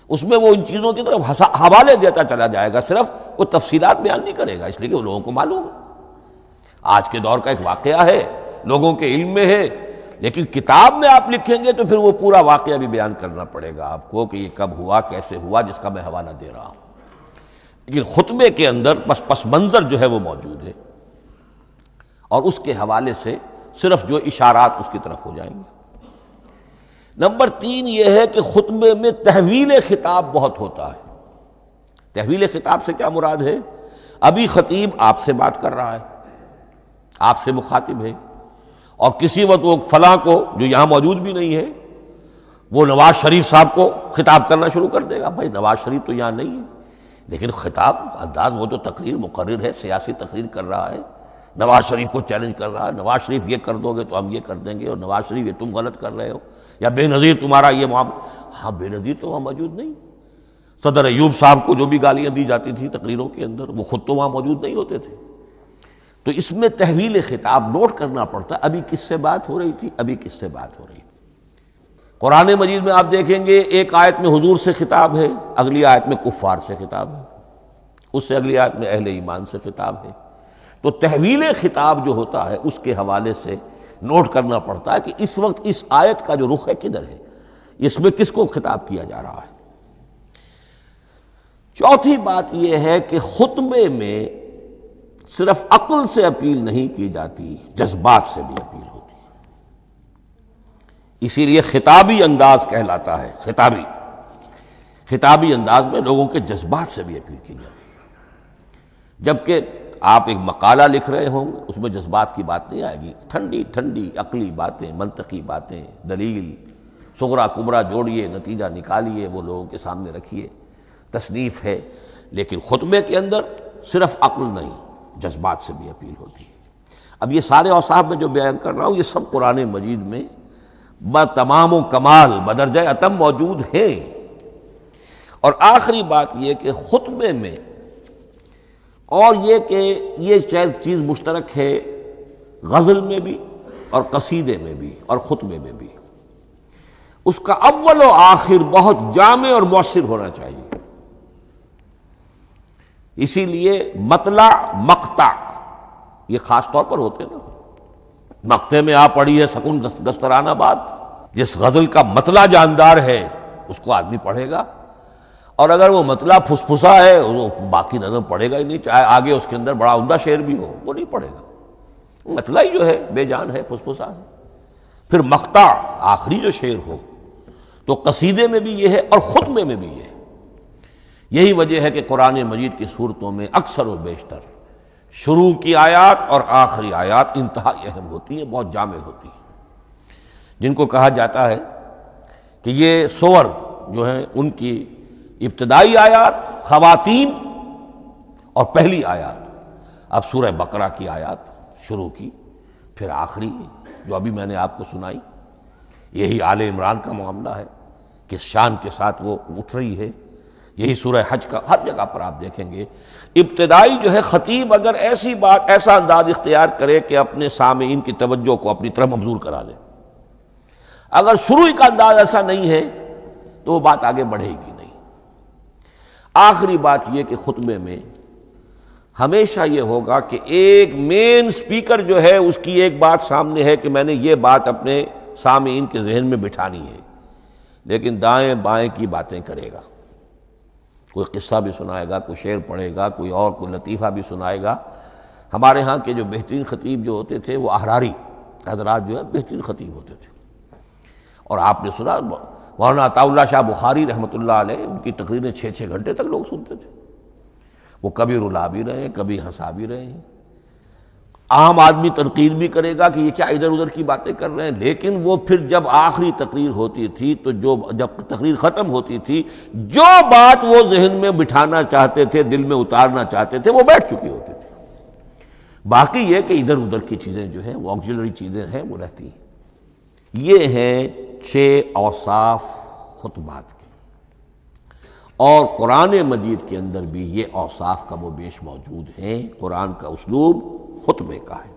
اس میں وہ ان چیزوں کی طرف حوالے دیتا چلا جائے گا، صرف کوئی تفصیلات بیان نہیں کرے گا، اس لیے کہ وہ لوگوں کو معلوم ہے آج کے دور کا ایک واقعہ ہے، لوگوں کے علم میں ہے، لیکن کتاب میں آپ لکھیں گے تو پھر وہ پورا واقعہ بھی بیان کرنا پڑے گا آپ کو کہ یہ کب ہوا، کیسے ہوا، جس کا میں حوالہ دے رہا ہوں۔ لیکن خطبے کے اندر پس منظر جو ہے وہ موجود ہے، اور اس کے حوالے سے صرف جو اشارات اس کی طرف ہو جائیں گے۔ نمبر 3 یہ ہے کہ خطبے میں تحویل خطاب بہت ہوتا ہے۔ تحویل خطاب سے کیا مراد ہے؟ ابھی خطیب آپ سے بات کر رہا ہے، آپ سے مخاطب ہے، اور کسی وقت وہ فلاں کو جو یہاں موجود بھی نہیں ہے وہ نواز شریف صاحب کو خطاب کرنا شروع کر دے گا. بھائی نواز شریف تو یہاں نہیں ہے، لیکن خطاب انداز وہ تو تقریر مقرر ہے، سیاسی تقریر کر رہا ہے، نواز شریف کو چیلنج کر رہا ہے. نواز شریف یہ کر دو گے تو ہم یہ کر دیں گے، اور نواز شریف یہ تم غلط کر رہے ہو، یا بے نظیر تمہارا یہ معاملہ. ہاں بے نظیر تو وہاں موجود نہیں. صدر ایوب صاحب کو جو بھی گالیاں دی جاتی تھی تقریروں کے اندر، وہ خود تو وہاں موجود نہیں ہوتے تھے. تو اس میں تحویل خطاب نوٹ کرنا پڑتا ہے. ابھی کس سے بات ہو رہی تھی، ابھی کس سے بات ہو رہی تھی. قرآن مجید میں آپ دیکھیں گے ایک آیت میں حضور سے خطاب ہے، اگلی آیت میں کفار سے خطاب ہے، اس سے اگلی آیت میں اہل ایمان سے خطاب ہے. تو تحویل خطاب جو ہوتا ہے اس کے حوالے سے نوٹ کرنا پڑتا ہے کہ اس وقت اس آیت کا جو رخ ہے کدھر ہے، اس میں کس کو خطاب کیا جا رہا ہے. چوتھی بات یہ ہے کہ خطبے میں صرف عقل سے اپیل نہیں کی جاتی، جذبات سے بھی اپیل ہوتی ہے. اسی لیے خطابی انداز کہلاتا ہے. خطابی انداز میں لوگوں کے جذبات سے بھی اپیل کی جاتی ہے. جبکہ آپ ایک مقالہ لکھ رہے ہوں گے، اس میں جذبات کی بات نہیں آئے گی. ٹھنڈی ٹھنڈی عقلی باتیں، منطقی باتیں، دلیل صغرا کبرا جوڑیے، نتیجہ نکالیے، وہ لوگوں کے سامنے رکھیے، تصنیف ہے. لیکن خطبے کے اندر صرف عقل نہیں، جذبات سے بھی اپیل ہوتی ہے. اب یہ سارے اوصاف میں جو بیان کر رہا ہوں یہ سب قرآن مجید میں بتمام و کمال بدرجہ اتم موجود ہیں. اور آخری بات یہ کہ خطبے میں، اور یہ کہ یہ چیز مشترک ہے غزل میں بھی اور قصیدے میں بھی اور خطبے میں بھی، اس کا اول و آخر بہت جامع اور مؤثر ہونا چاہیے. اسی لیے مطلع مقطع یہ خاص طور پر ہوتے ہیں نا. مقطع میں آ پڑی ہے سکون گسترانہ بات، جس غزل کا مطلع جاندار ہے اس کو آدمی پڑھے گا، اور اگر وہ مطلع پھسپھسا ہے وہ باقی نظم پڑھے گا ہی نہیں، چاہے آگے اس کے اندر بڑا عمدہ شعر بھی ہو وہ نہیں پڑھے گا. مطلع ہی جو ہے بے جان ہے، پھسپھسا ہے. پھر مقطع آخری جو شعر ہو، تو قصیدے میں بھی یہ ہے اور خطبے میں بھی یہ ہے. یہی وجہ ہے کہ قرآن مجید کی صورتوں میں اکثر و بیشتر شروع کی آیات اور آخری آیات انتہائی اہم ہوتی ہیں، بہت جامع ہوتی ہیں، جن کو کہا جاتا ہے کہ یہ سور جو ہیں ان کی ابتدائی آیات، خواتین اور پہلی آیات. اب سورہ بقرہ کی آیات شروع کی، پھر آخری جو ابھی میں نے آپ کو سنائی، یہی آل عمران کا معاملہ ہے، کس شان کے ساتھ وہ اٹھ رہی ہے. یہی سورہ حج کا ہر جگہ پر آپ دیکھیں گے ابتدائی جو ہے خطیب اگر ایسی بات، ایسا انداز اختیار کرے کہ اپنے سامعین کی توجہ کو اپنی طرف مبذول کرا دے، اگر شروع کا انداز ایسا نہیں ہے تو وہ بات آگے بڑھے گی نہیں. آخری بات یہ کہ خطبے میں ہمیشہ یہ ہوگا کہ ایک مین سپیکر جو ہے اس کی ایک بات سامنے ہے کہ میں نے یہ بات اپنے سامعین کے ذہن میں بٹھانی ہے، لیکن دائیں بائیں کی باتیں کرے گا. کوئی قصہ بھی سنائے گا، کوئی شعر پڑھے گا، کوئی اور کوئی لطیفہ بھی سنائے گا. ہمارے ہاں کے جو بہترین خطیب جو ہوتے تھے وہ احراری حضرات جو ہے بہترین خطیب ہوتے تھے. اور آپ نے سنا مولانا عطا اللہ شاہ بخاری رحمۃ اللہ علیہ، ان کی تقریریں 6 گھنٹے تک لوگ سنتے تھے. وہ کبھی رلا بھی رہے ہیں، کبھی ہنسا بھی رہے ہیں. عام آدمی تنقید بھی کرے گا کہ یہ کیا ادھر ادھر کی باتیں کر رہے ہیں، لیکن وہ پھر جب آخری تقریر ہوتی تھی تو جب تقریر ختم ہوتی تھی، جو بات وہ ذہن میں بٹھانا چاہتے تھے، دل میں اتارنا چاہتے تھے، وہ بیٹھ چکی ہوتی تھی. باقی یہ کہ ادھر ادھر کی چیزیں جو ہیں وہ آکسیلری چیزیں ہیں وہ رہتی ہیں. یہ ہیں 6 اوصاف خطبات کے، اور قرآن مجید کے اندر بھی یہ اوصاف کم و بیش موجود ہیں. قرآن کا اسلوب خطبے کا ہے.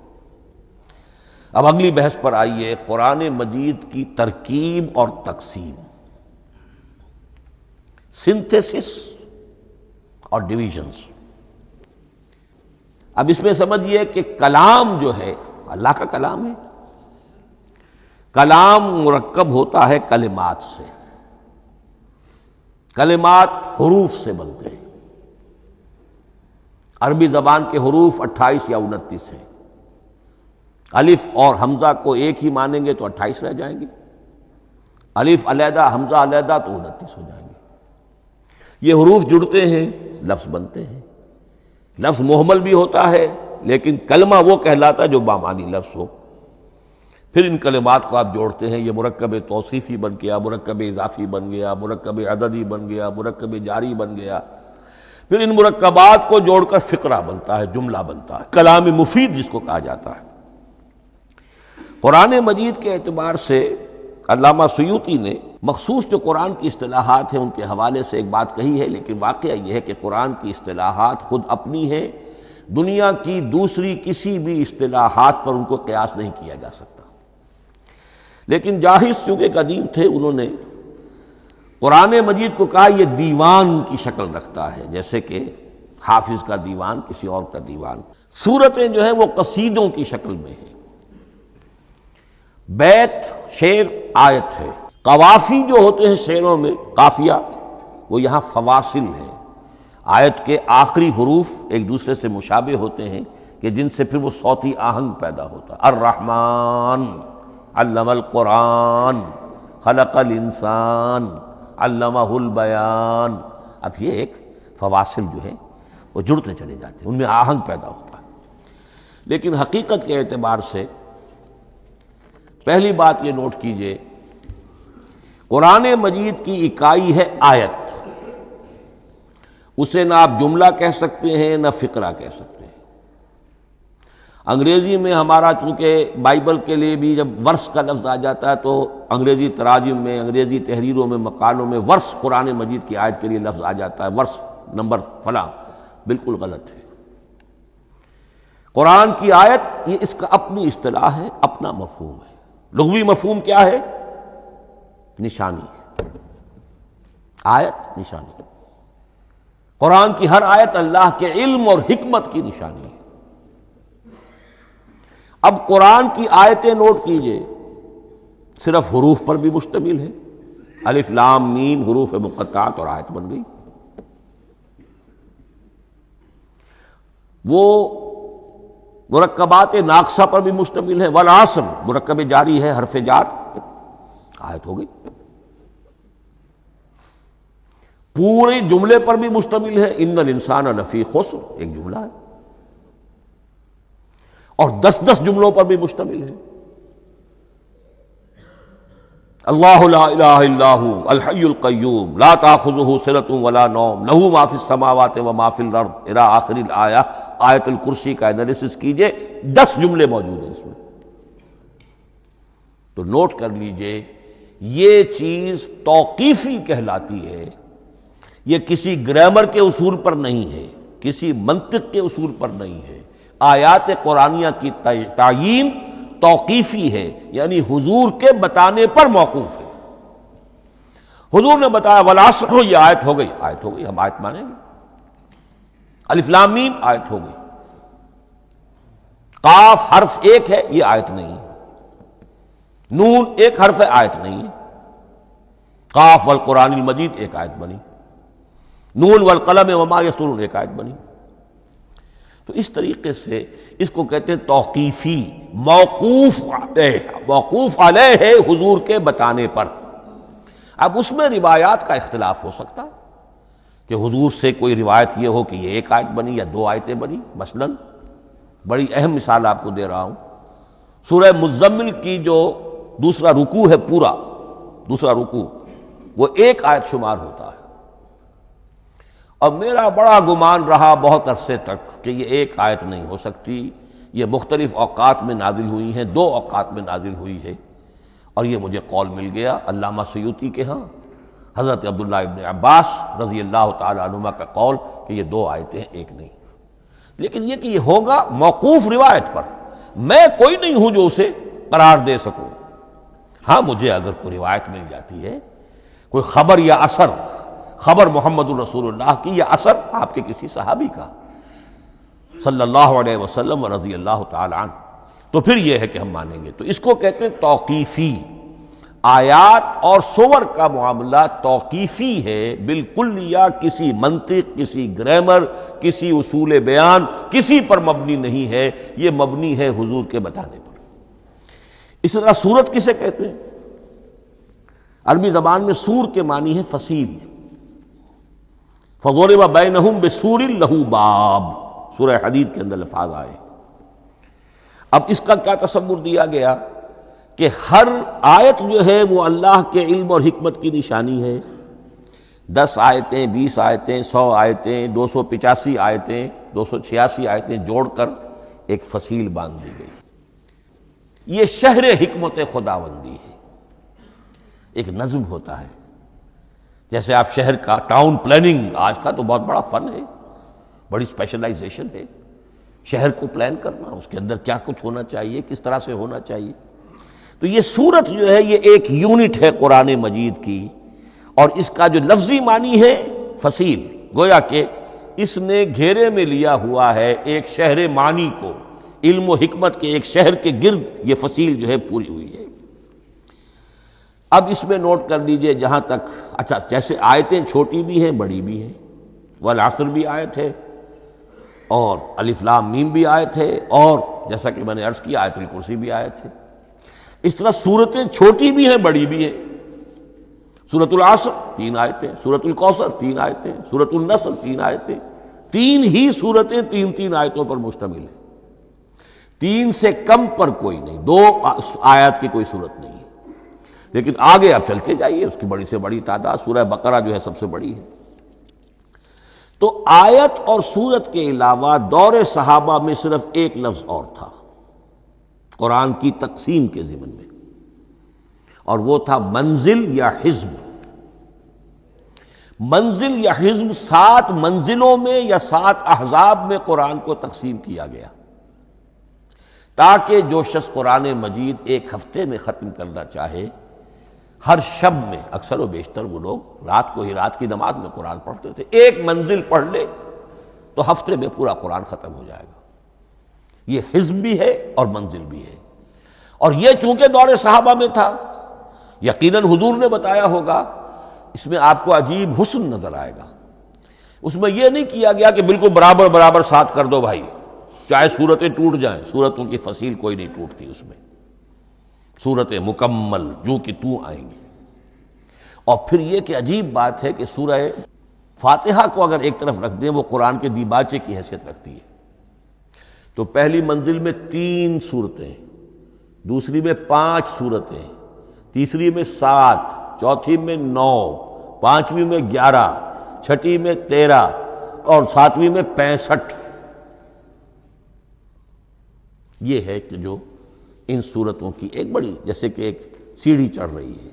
اب اگلی بحث پر آئیے، قرآن مجید کی ترکیب اور تقسیم، سنتھیسس اور ڈویژنز. اب اس میں سمجھیے کہ کلام جو ہے اللہ کا کلام ہے. کلام مرکب ہوتا ہے کلمات سے. کلمات حروف سے بنتے ہیں. عربی زبان کے حروف 28 یا 29 ہیں. الف اور حمزہ کو ایک ہی مانیں گے تو 28 رہ جائیں گے. الف علیحدہ حمزہ علیحدہ تو 29 ہو جائیں گے. یہ حروف جڑتے ہیں، لفظ بنتے ہیں. لفظ محمل بھی ہوتا ہے، لیکن کلمہ وہ کہلاتا ہے جو بامانی لفظ ہو. پھر ان کلمات کو آپ جوڑتے ہیں، یہ مرکب توصیفی بن گیا، مرکب اضافی بن گیا، مرکب عددی بن گیا، مرکب جاری بن گیا، پھر ان مرکبات کو جوڑ کر فقرہ بنتا ہے، جملہ بنتا ہے، کلام مفید جس کو کہا جاتا ہے۔ قرآن مجید کے اعتبار سے علامہ سیوطی نے مخصوص جو قرآن کی اصطلاحات ہیں ان کے حوالے سے ایک بات کہی ہے، لیکن واقعہ یہ ہے کہ قرآن کی اصطلاحات خود اپنی ہیں، دنیا کی دوسری کسی بھی اصطلاحات پر ان کو قیاس نہیں کیا جا سکتا۔ لیکن جاہز چونکہ ایک ادیب تھے، انہوں نے قرآن مجید کو کہا یہ دیوان کی شکل رکھتا ہے، جیسے کہ حافظ کا دیوان کسی اور کا دیوان۔ سورتیں جو ہیں وہ قصیدوں کی شکل میں ہیں، بیت شعر آیت ہے، قوافی جو ہوتے ہیں شعروں میں قافیہ، وہ یہاں فواصل ہیں، آیت کے آخری حروف ایک دوسرے سے مشابہ ہوتے ہیں کہ جن سے پھر وہ صوتی آہنگ پیدا ہوتا ہے۔ الرحمن علم القرآن خلق الانسان علمہ البیان۔ اب یہ ایک فواصل جو ہیں وہ جڑتے چلے جاتے ہیں، ان میں آہنگ پیدا ہوتا ہے۔ لیکن حقیقت کے اعتبار سے پہلی بات یہ نوٹ کیجئے، قرآن مجید کی اکائی ہے آیت، اسے نہ آپ جملہ کہہ سکتے ہیں نہ فقرہ کہہ سکتے ہیں۔ انگریزی میں ہمارا چونکہ بائبل کے لیے بھی جب ورس کا لفظ آ جاتا ہے تو انگریزی تراجم میں، انگریزی تحریروں میں، مقالوں میں ورس قرآن مجید کی آیت کے لیے لفظ آ جاتا ہے، ورس نمبر فلاں، بالکل غلط ہے۔ قرآن کی آیت یہ اس کا اپنی اصطلاح ہے، اپنا مفہوم ہے۔ لغوی مفہوم کیا ہے؟ نشانی، آیت نشانی۔ قرآن کی ہر آیت اللہ کے علم اور حکمت کی نشانی ہے۔ اب قرآن کی آیتیں نوٹ کیجئے، صرف حروف پر بھی مشتمل ہے، الف لام میم حروف مقطعات اور آیت بن گئی۔ وہ مرکبات ناقصہ پر بھی مشتمل ہے، والعصر مرکب جاری ہے، حرف جار، آیت ہو گئی۔ پورے جملے پر بھی مشتمل ہے، ان الانسان لفی خسر، ایک جملہ ہے، اور 10 جملوں پر بھی مشتمل ہے۔ اللہ لا الہ الا ھو الحی القیوم لا تاخذہ سنۃ ولا نوم لہ ما فی السماوات وما فی الارض الی آخر الآیہ۔ آیت الکرسی کا انالیسس کیجئے، 10 جملے موجود ہیں اس میں۔ تو نوٹ کر لیجئے، یہ چیز توقیفی کہلاتی ہے، یہ کسی گرامر کے اصول پر نہیں ہے، کسی منطق کے اصول پر نہیں ہے۔ آیات قرآنیہ کی تعیین توقیفی ہے، یعنی حضور کے بتانے پر موقوف ہے۔ حضور نے بتایا والعصر، یہ آیت ہو گئی، آیت ہو گئی، ہم آیت مانیں گے۔ الف لام میم آیت ہو گئی۔ قاف حرف ایک ہے، یہ آیت نہیں ہے۔ نون ایک حرف ہے، آیت نہیں ہے۔ قاف والقرآن المجید ایک آیت بنی، نون والقلم وما یسطرون ایک آیت بنی۔ تو اس طریقے سے اس کو کہتے ہیں توقیفی، موقوف علیہ ہے حضور کے بتانے پر۔ اب اس میں روایات کا اختلاف ہو سکتا ہے کہ حضور سے کوئی روایت یہ ہو کہ یہ ایک آیت بنی یا 2 آیتیں بنی۔ مثلا بڑی اہم مثال آپ کو دے رہا ہوں، سورہ مزمل کی جو دوسرا رکوع ہے، پورا دوسرا رکوع وہ ایک آیت شمار ہوتا ہے، اور میرا بڑا گمان رہا بہت عرصے تک کہ یہ ایک آیت نہیں ہو سکتی، یہ مختلف اوقات میں نازل ہوئی ہیں، 2 اوقات میں نازل ہوئی ہے، اور یہ مجھے قول مل گیا علامہ سیوطی کے ہاں، حضرت عبداللہ ابن عباس رضی اللہ تعالی عنہما کا قول کہ یہ 2 آیتیں ایک نہیں۔ لیکن یہ کہ یہ ہوگا موقوف روایت پر، میں کوئی نہیں ہوں جو اسے قرار دے سکوں۔ ہاں مجھے اگر کوئی روایت مل جاتی ہے، کوئی خبر یا اثر، خبر محمد الرسول اللہ کی یا اثر آپ کے کسی صحابی کا صلی اللہ علیہ وسلم رضی اللہ تعالی عنہ، تو پھر یہ ہے کہ ہم مانیں گے۔ تو اس کو کہتے ہیں توقیفی۔ آیات اور سور کا معاملہ توقیفی ہے بالکل، یا کسی منطق، کسی گرامر، کسی اصول بیان، کسی پر مبنی نہیں ہے، یہ مبنی ہے حضور کے بتانے پر۔ اس طرح سورت کسے کہتے ہیں؟ عربی زبان میں سور کے معنی ہے فصیل۔ فَضُرِبَ بَيْنَهُمْ بِسُورٍ لَهُ بَابٌ، سورہ حدید کے اندر الفاظ آئے۔ اب اس کا کیا تصور دیا گیا کہ ہر آیت جو ہے وہ اللہ کے علم اور حکمت کی نشانی ہے. 10 آیتیں، 20 آیتیں، 100 آیتیں، 285 آیتیں، 286 آیتیں جوڑ کر ایک فصیل باندھ دی گئی. یہ شہر حکمت خداوندی ہے. ایک نظم ہوتا ہے، جیسے آپ شہر کا ٹاؤن پلاننگ آج کا تو بہت بڑا فن ہے، بڑی اسپیشلائزیشن ہے شہر کو پلان کرنا، اس کے اندر کیا کچھ ہونا چاہیے، کس طرح سے ہونا چاہیے. تو یہ سورت جو ہے یہ ایک یونٹ ہے قرآن مجید کی، اور اس کا جو لفظی معنی ہے فصیل، گویا کہ اس نے گھیرے میں لیا ہوا ہے ایک شہر معنی کو، علم و حکمت کے ایک شہر کے گرد یہ فصیل جو ہے پوری ہوئی ہے. اب اس میں نوٹ کر لیجئے جہاں تک، اچھا جیسے آیتیں چھوٹی بھی ہیں بڑی بھی ہیں، والعصر بھی آیت ہے، اور الف لام میم بھی آیت ہے، اور جیسا کہ میں نے عرض کیا آیت الکرسی بھی آیت ہے. اس طرح سورتیں چھوٹی بھی ہیں بڑی بھی ہیں. سورۃ العصر 3 آیتیں، سورۃ الکوثر 3 آیتیں، سورۃ النصر 3 آیتیں، 3 ہی سورتیں 3 آیتوں پر مشتمل ہیں. 3 سے کم پر کوئی نہیں، 2 آیات کی کوئی صورت نہیں ہے. لیکن آگے آپ چلتے جائیے، اس کی بڑی سے بڑی تعداد سورہ بقرہ جو ہے سب سے بڑی ہے. تو آیت اور سورت کے علاوہ دور صحابہ میں صرف ایک لفظ اور تھا قرآن کی تقسیم کے ضمن میں، اور وہ تھا منزل یا حزب. منزل یا حزب 7 منزلوں میں یا 7 احزاب میں قرآن کو تقسیم کیا گیا، تاکہ جو شخص قرآن مجید ایک ہفتے میں ختم کرنا چاہے، ہر شب میں، اکثر و بیشتر وہ لوگ رات کو ہی رات کی نماز میں قرآن پڑھتے تھے، ایک منزل پڑھ لے تو ہفتے میں پورا قرآن ختم ہو جائے گا. یہ حزب بھی ہے اور منزل بھی ہے. اور یہ چونکہ دور صحابہ میں تھا، یقیناً حضور نے بتایا ہوگا، اس میں آپ کو عجیب حسن نظر آئے گا. اس میں یہ نہیں کیا گیا کہ بالکل برابر برابر ساتھ کر دو بھائی، چاہے صورتیں ٹوٹ جائیں، صورتوں کی فصیل کوئی نہیں ٹوٹتی. اس میں صورتیں مکمل جو کہ تو آئیں گی. اور پھر یہ کہ عجیب بات ہے کہ سورہ فاتحہ کو اگر ایک طرف رکھ دیں، وہ قرآن کے دیباچے کی حیثیت رکھتی ہے. تو پہلی منزل میں 3 سورتیں، دوسری میں 5 سورتیں، تیسری میں 7، چوتھی میں 9، پانچویں میں 11، چھٹی میں 13، اور 7ویں میں 65. یہ ہے کہ جو ان سورتوں کی ایک بڑی، جیسے کہ ایک سیڑھی چڑھ رہی ہے،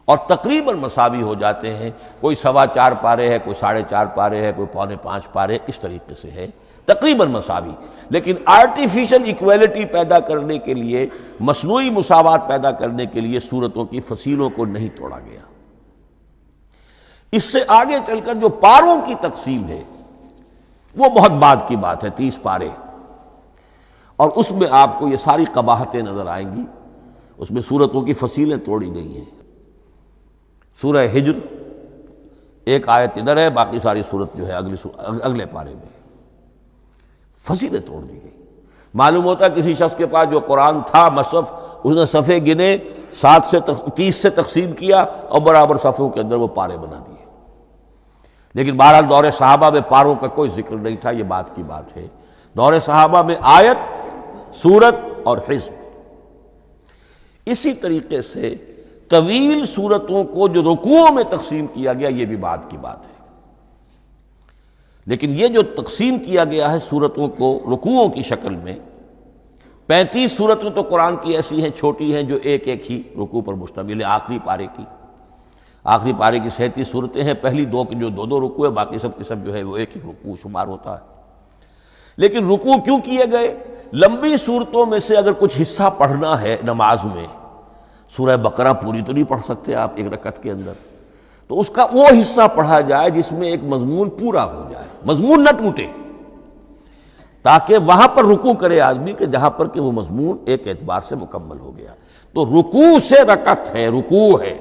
اور تقریباً مساوی ہو جاتے ہیں. کوئی 4.25 پارے ہے، کوئی 4.5 پارے ہے، کوئی 4.25 پارے، اس طریقے سے ہے، تقریباً مساوی. لیکن آرٹیفیشل ایکویلٹی پیدا کرنے کے لیے، مصنوعی مساوات پیدا کرنے کے لیے سورتوں کی فصیلوں کو نہیں توڑا گیا. اس سے آگے چل کر جو پاروں کی تقسیم ہے وہ بہت بعد کی بات ہے، 30 پارے، اور اس میں آپ کو یہ ساری قباحتیں نظر آئیں گی. اس میں سورتوں کی فصیلیں توڑی گئی ہیں. سورہ ہجر ایک آیت ادھر ہے، باقی ساری سورت جو ہے اگلے پارے میں فصیلیں توڑ دی گئی. معلوم ہوتا ہے کسی شخص کے پاس جو قرآن تھا مصحف، اس نے صفحے گنے، 7 سے 30 سے تقسیم کیا، اور برابر صفحوں کے اندر وہ پارے بنا دیے. لیکن بہرحال دور صحابہ میں پاروں کا کوئی ذکر نہیں تھا. یہ بات کی بات ہے، دور صحابہ میں آیت، سورت اور حزب. اسی طریقے سے طویل سورتوں کو جو رکوعوں میں تقسیم کیا گیا، یہ بھی بات کی بات ہے. لیکن یہ جو تقسیم کیا گیا ہے سورتوں کو رکوعوں کی شکل میں، 35 سورتیں تو قرآن کی ایسی ہیں چھوٹی ہیں جو ایک ایک ہی رکوع پر مشتمل ہے. آخری پارے کی 37 سورتیں ہیں، پہلی 2 کی جو 2 رکوع ہے، باقی سب کی سب جو ہے وہ ایک ایک رکوع شمار ہوتا ہے. لیکن رکوع کیوں کیے گئے؟ لمبی صورتوں میں سے اگر کچھ حصہ پڑھنا ہے نماز میں، سورہ بقرہ پوری تو نہیں پڑھ سکتے آپ ایک رکعت کے اندر، تو اس کا وہ حصہ پڑھا جائے جس میں ایک مضمون پورا ہو جائے، مضمون نہ ٹوٹے، تاکہ وہاں پر رکوع کرے آدمی کہ جہاں پر کہ وہ مضمون ایک اعتبار سے مکمل ہو گیا. تو رکوع سے رکعت ہے، رکوع ہے،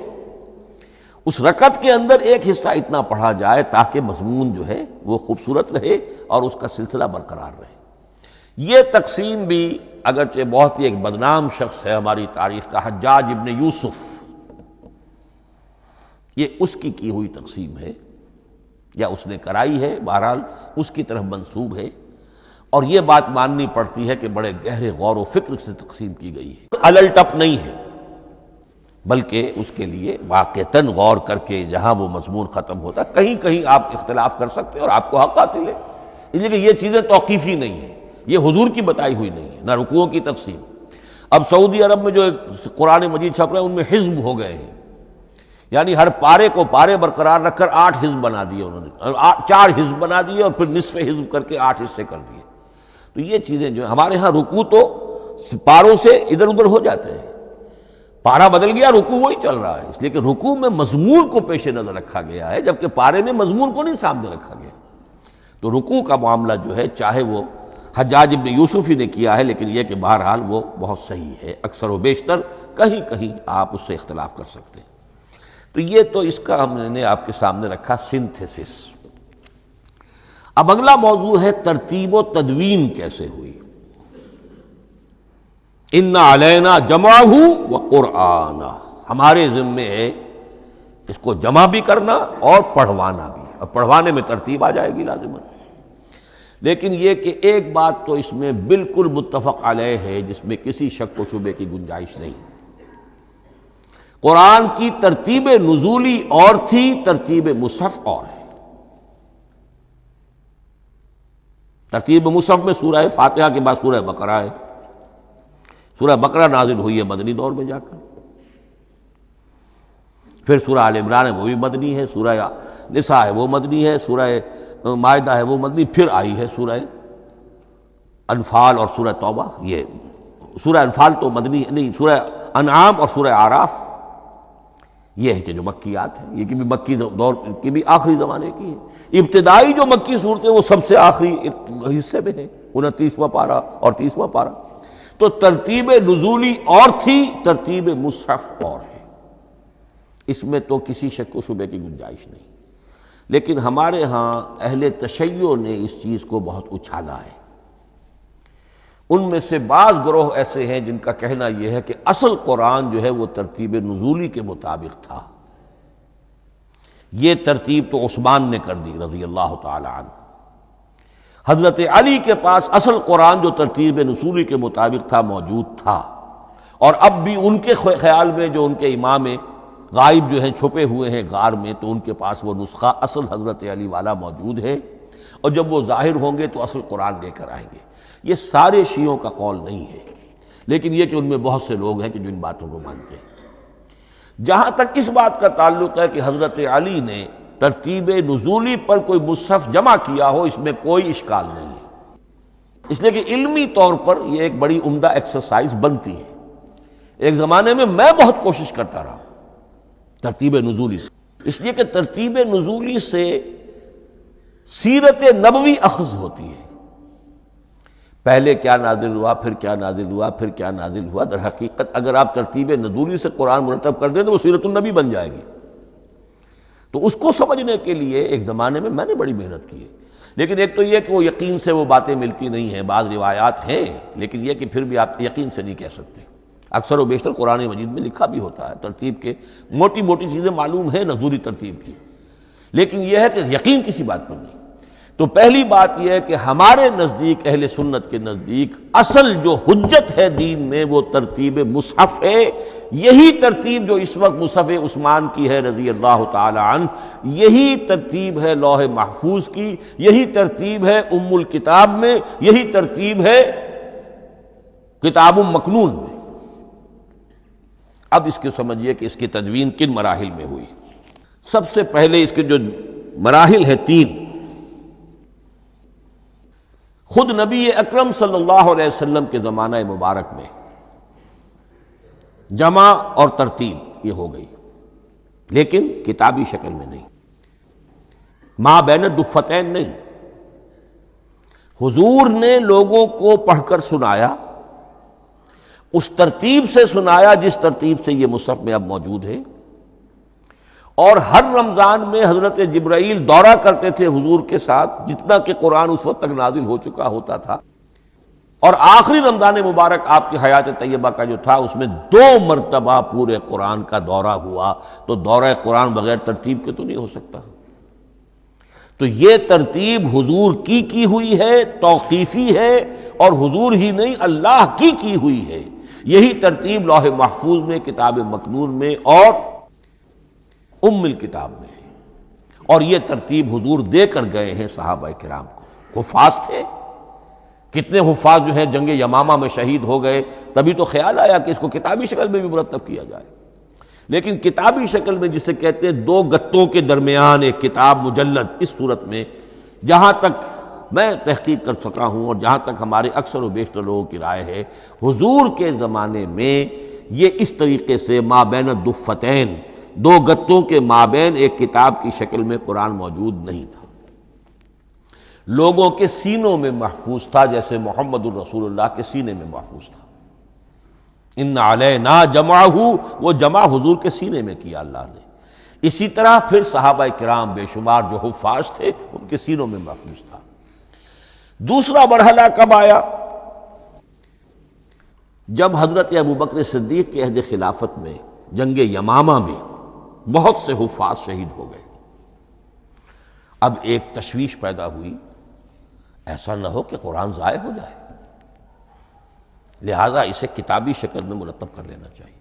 اس رکعت کے اندر ایک حصہ اتنا پڑھا جائے تاکہ مضمون جو ہے وہ خوبصورت رہے اور اس کا سلسلہ برقرار رہے. یہ تقسیم بھی اگرچہ بہت ہی ایک بدنام شخص ہے ہماری تاریخ کا، حجاج ابن یوسف، یہ اس کی ہوئی تقسیم ہے، یا اس نے کرائی ہے، بہرحال اس کی طرف منسوب ہے. اور یہ بات ماننی پڑتی ہے کہ بڑے گہرے غور و فکر سے تقسیم کی گئی ہے، الٹپ نہیں ہے، بلکہ اس کے لیے واقعتاً غور کر کے جہاں وہ مضمون ختم ہوتا ہے، کہیں کہیں آپ اختلاف کر سکتے ہیں اور آپ کو حق حاصل ہے، اس لیے کہ یہ چیزیں توقیفی نہیں ہیں، یہ حضور کی بتائی ہوئی نہیں ہے، نہ رکوعوں کی تقسیم۔ اب سعودی عرب میں جو قرآن مجید چھپ رہے ہیں ان میں حزب ہو گئے ہیں، یعنی ہر پارے کو پارے برقرار رکھ کر 8 حزب بنا دیے انہوں نے، 4 حزب بنا دیے اور پھر نصف حزب کر کے 8 حصے کر دیے۔ تو یہ چیزیں جو ہمارے ہاں رکوع تو پاروں سے ادھر ادھر ہو جاتے ہیں، پارا بدل گیا رکوع وہی چل رہا ہے، اس لیے کہ رکوع میں مضمون کو پیش نظر رکھا گیا ہے، جبکہ پارے میں مضمون کو نہیں سامنے رکھا گیا۔ تو رکوع کا معاملہ جو ہے چاہے وہ حجاج ابن یوسف ہی نے کیا ہے، لیکن یہ کہ بہرحال وہ بہت صحیح ہے، اکثر و بیشتر کہیں کہیں آپ اس سے اختلاف کر سکتے ہیں۔ تو یہ تو اس کا ہم نے آپ کے سامنے رکھا سنتھیسس۔ اب اگلا موضوع ہے ترتیب و تدوین کیسے ہوئی۔ ان علینا جمعہ و قرآن، ہمارے ذمے ہے اس کو جمع بھی کرنا اور پڑھوانا بھی، اور پڑھوانے میں ترتیب آ جائے گی لازماً۔ لیکن یہ کہ ایک بات تو اس میں بالکل متفق علیہ ہے جس میں کسی شک و شبے کی گنجائش نہیں، قرآن کی ترتیب نزولی اور تھی، ترتیب مصحف اور ہے۔ ترتیب مصحف میں سورہ فاتحہ کے بعد سورہ بقرہ ہے، سورہ بقرہ نازل ہوئی ہے مدنی دور میں جا کر، پھر سورہ آل عمران ہے وہ بھی مدنی ہے، سورہ نساء ہے وہ مدنی ہے، سورہ مائدہ ہے وہ مدنی، پھر آئی ہے سورہ انفال اور سورہ توبہ۔ یہ سورہ انفال تو مدنی نہیں، سورہ انعام اور سورہ اعراف یہ ہے کہ جو مکیات ہیں، یہ کہ بھی مکی دور کی بھی آخری زمانے کی ہے۔ ابتدائی جو مکی صورتیں وہ سب سے آخری حصے میں ہیں، 29واں پارہ اور 30واں پارہ۔ تو ترتیب نزولی اور تھی، ترتیب مصحف اور ہے، اس میں تو کسی شک و شبے کی گنجائش نہیں۔ لیکن ہمارے ہاں اہل تشیع نے اس چیز کو بہت اچھالا ہے۔ ان میں سے بعض گروہ ایسے ہیں جن کا کہنا یہ ہے کہ اصل قرآن جو ہے وہ ترتیب نزولی کے مطابق تھا، یہ ترتیب تو عثمان نے کر دی رضی اللہ تعالی عنہ۔ حضرت علی کے پاس اصل قرآن جو ترتیب نزولی کے مطابق تھا موجود تھا، اور اب بھی ان کے خیال میں جو ان کے امام غائب جو ہیں چھپے ہوئے ہیں غار میں، تو ان کے پاس وہ نسخہ اصل حضرت علی والا موجود ہے، اور جب وہ ظاہر ہوں گے تو اصل قرآن لے کر آئیں گے۔ یہ سارے شیعوں کا قول نہیں ہے، لیکن یہ کہ ان میں بہت سے لوگ ہیں کہ جو ان باتوں کو مانتے ہیں۔ جہاں تک اس بات کا تعلق ہے کہ حضرت علی نے ترتیب نزولی پر کوئی مصحف جمع کیا ہو، اس میں کوئی اشکال نہیں ہے، اس لیے کہ علمی طور پر یہ ایک بڑی عمدہ ایکسرسائز بنتی ہے۔ ایک زمانے میں بہت کوشش کرتا رہا ترتیب نزولی سے، اس لیے کہ ترتیب نزولی سے سیرت نبوی اخذ ہوتی ہے، پہلے کیا نازل ہوا، پھر کیا نازل ہوا، پھر کیا نازل ہوا۔ در حقیقت اگر آپ ترتیب نزولی سے قرآن مرتب کر دیں تو وہ سیرت النبی بن جائے گی۔ تو اس کو سمجھنے کے لیے ایک زمانے میں نے بڑی محنت کی ہے، لیکن ایک تو یہ کہ وہ یقین سے وہ باتیں ملتی نہیں ہیں، بعض روایات ہیں، لیکن یہ کہ پھر بھی آپ یقین سے نہیں کہہ سکتے۔ اکثر و بیشتر قرآن مجید میں لکھا بھی ہوتا ہے ترتیب کے موٹی موٹی چیزیں معلوم ہیں نزولی ترتیب کی، لیکن یہ ہے کہ یقین کسی بات پر نہیں۔ تو پہلی بات یہ ہے کہ ہمارے نزدیک، اہل سنت کے نزدیک، اصل جو حجت ہے دین میں وہ ترتیب مصحف ہے۔ یہی ترتیب جو اس وقت مصحف عثمان کی ہے رضی اللہ تعالی عنہ، یہی ترتیب ہے لوح محفوظ کی، یہی ترتیب ہے ام الکتاب میں، یہی ترتیب ہے کتاب مکنون میں۔ اب اس کے سمجھیے کہ اس کی تدوین کن مراحل میں ہوئی۔ سب سے پہلے اس کے جو مراحل ہیں 3، خود نبی اکرم صلی اللہ علیہ وسلم کے زمانہ مبارک میں جمع اور ترتیب یہ ہو گئی، لیکن کتابی شکل میں نہیں، ما بین الدفتین نہیں۔ حضور نے لوگوں کو پڑھ کر سنایا، اس ترتیب سے سنایا جس ترتیب سے یہ مصحف میں اب موجود ہے، اور ہر رمضان میں حضرت جبرائیل دورہ کرتے تھے حضور کے ساتھ، جتنا کہ قرآن اس وقت تک نازل ہو چکا ہوتا تھا، اور آخری رمضان مبارک آپ کی حیات طیبہ کا جو تھا اس میں 2 مرتبہ پورے قرآن کا دورہ ہوا۔ تو دورہ قرآن بغیر ترتیب کے تو نہیں ہو سکتا۔ تو یہ ترتیب حضور کی ہوئی ہے، توقیفی ہے، اور حضور ہی نہیں اللہ کی ہوئی ہے۔ یہی ترتیب لوح محفوظ میں، کتاب مکنون میں اور ام الکتاب میں ہے، اور یہ ترتیب حضور دے کر گئے ہیں صحابہ کرام کو۔ حفاظ تھے، کتنے حفاظ جو ہیں جنگ یمامہ میں شہید ہو گئے، تبھی تو خیال آیا کہ اس کو کتابی شکل میں بھی مرتب کیا جائے۔ لیکن کتابی شکل میں جسے کہتے ہیں دو گتوں کے درمیان ایک کتاب مجلد، اس صورت میں جہاں تک میں تحقیق کر سکا ہوں اور جہاں تک ہمارے اکثر و بیشتر لوگوں کی رائے ہے، حضور کے زمانے میں یہ اس طریقے سے مابین الدفتین، دو گتوں کے مابین ایک کتاب کی شکل میں قرآن موجود نہیں تھا۔ لوگوں کے سینوں میں محفوظ تھا، جیسے محمد الرسول اللہ کے سینے میں محفوظ تھا۔ ان علینا جمعہ، وہ جمع حضور کے سینے میں کیا اللہ نے۔ اسی طرح پھر صحابہ کرام بے شمار جو حفاظ تھے ان کے سینوں میں محفوظ تھا۔ دوسرا مرحلہ کب آیا؟ جب حضرت ابوبکر صدیق کے عہد خلافت میں جنگ یمامہ میں بہت سے حفاظ شہید ہو گئے۔ اب ایک تشویش پیدا ہوئی، ایسا نہ ہو کہ قرآن ضائع ہو جائے، لہذا اسے کتابی شکل میں مرتب کر لینا چاہیے۔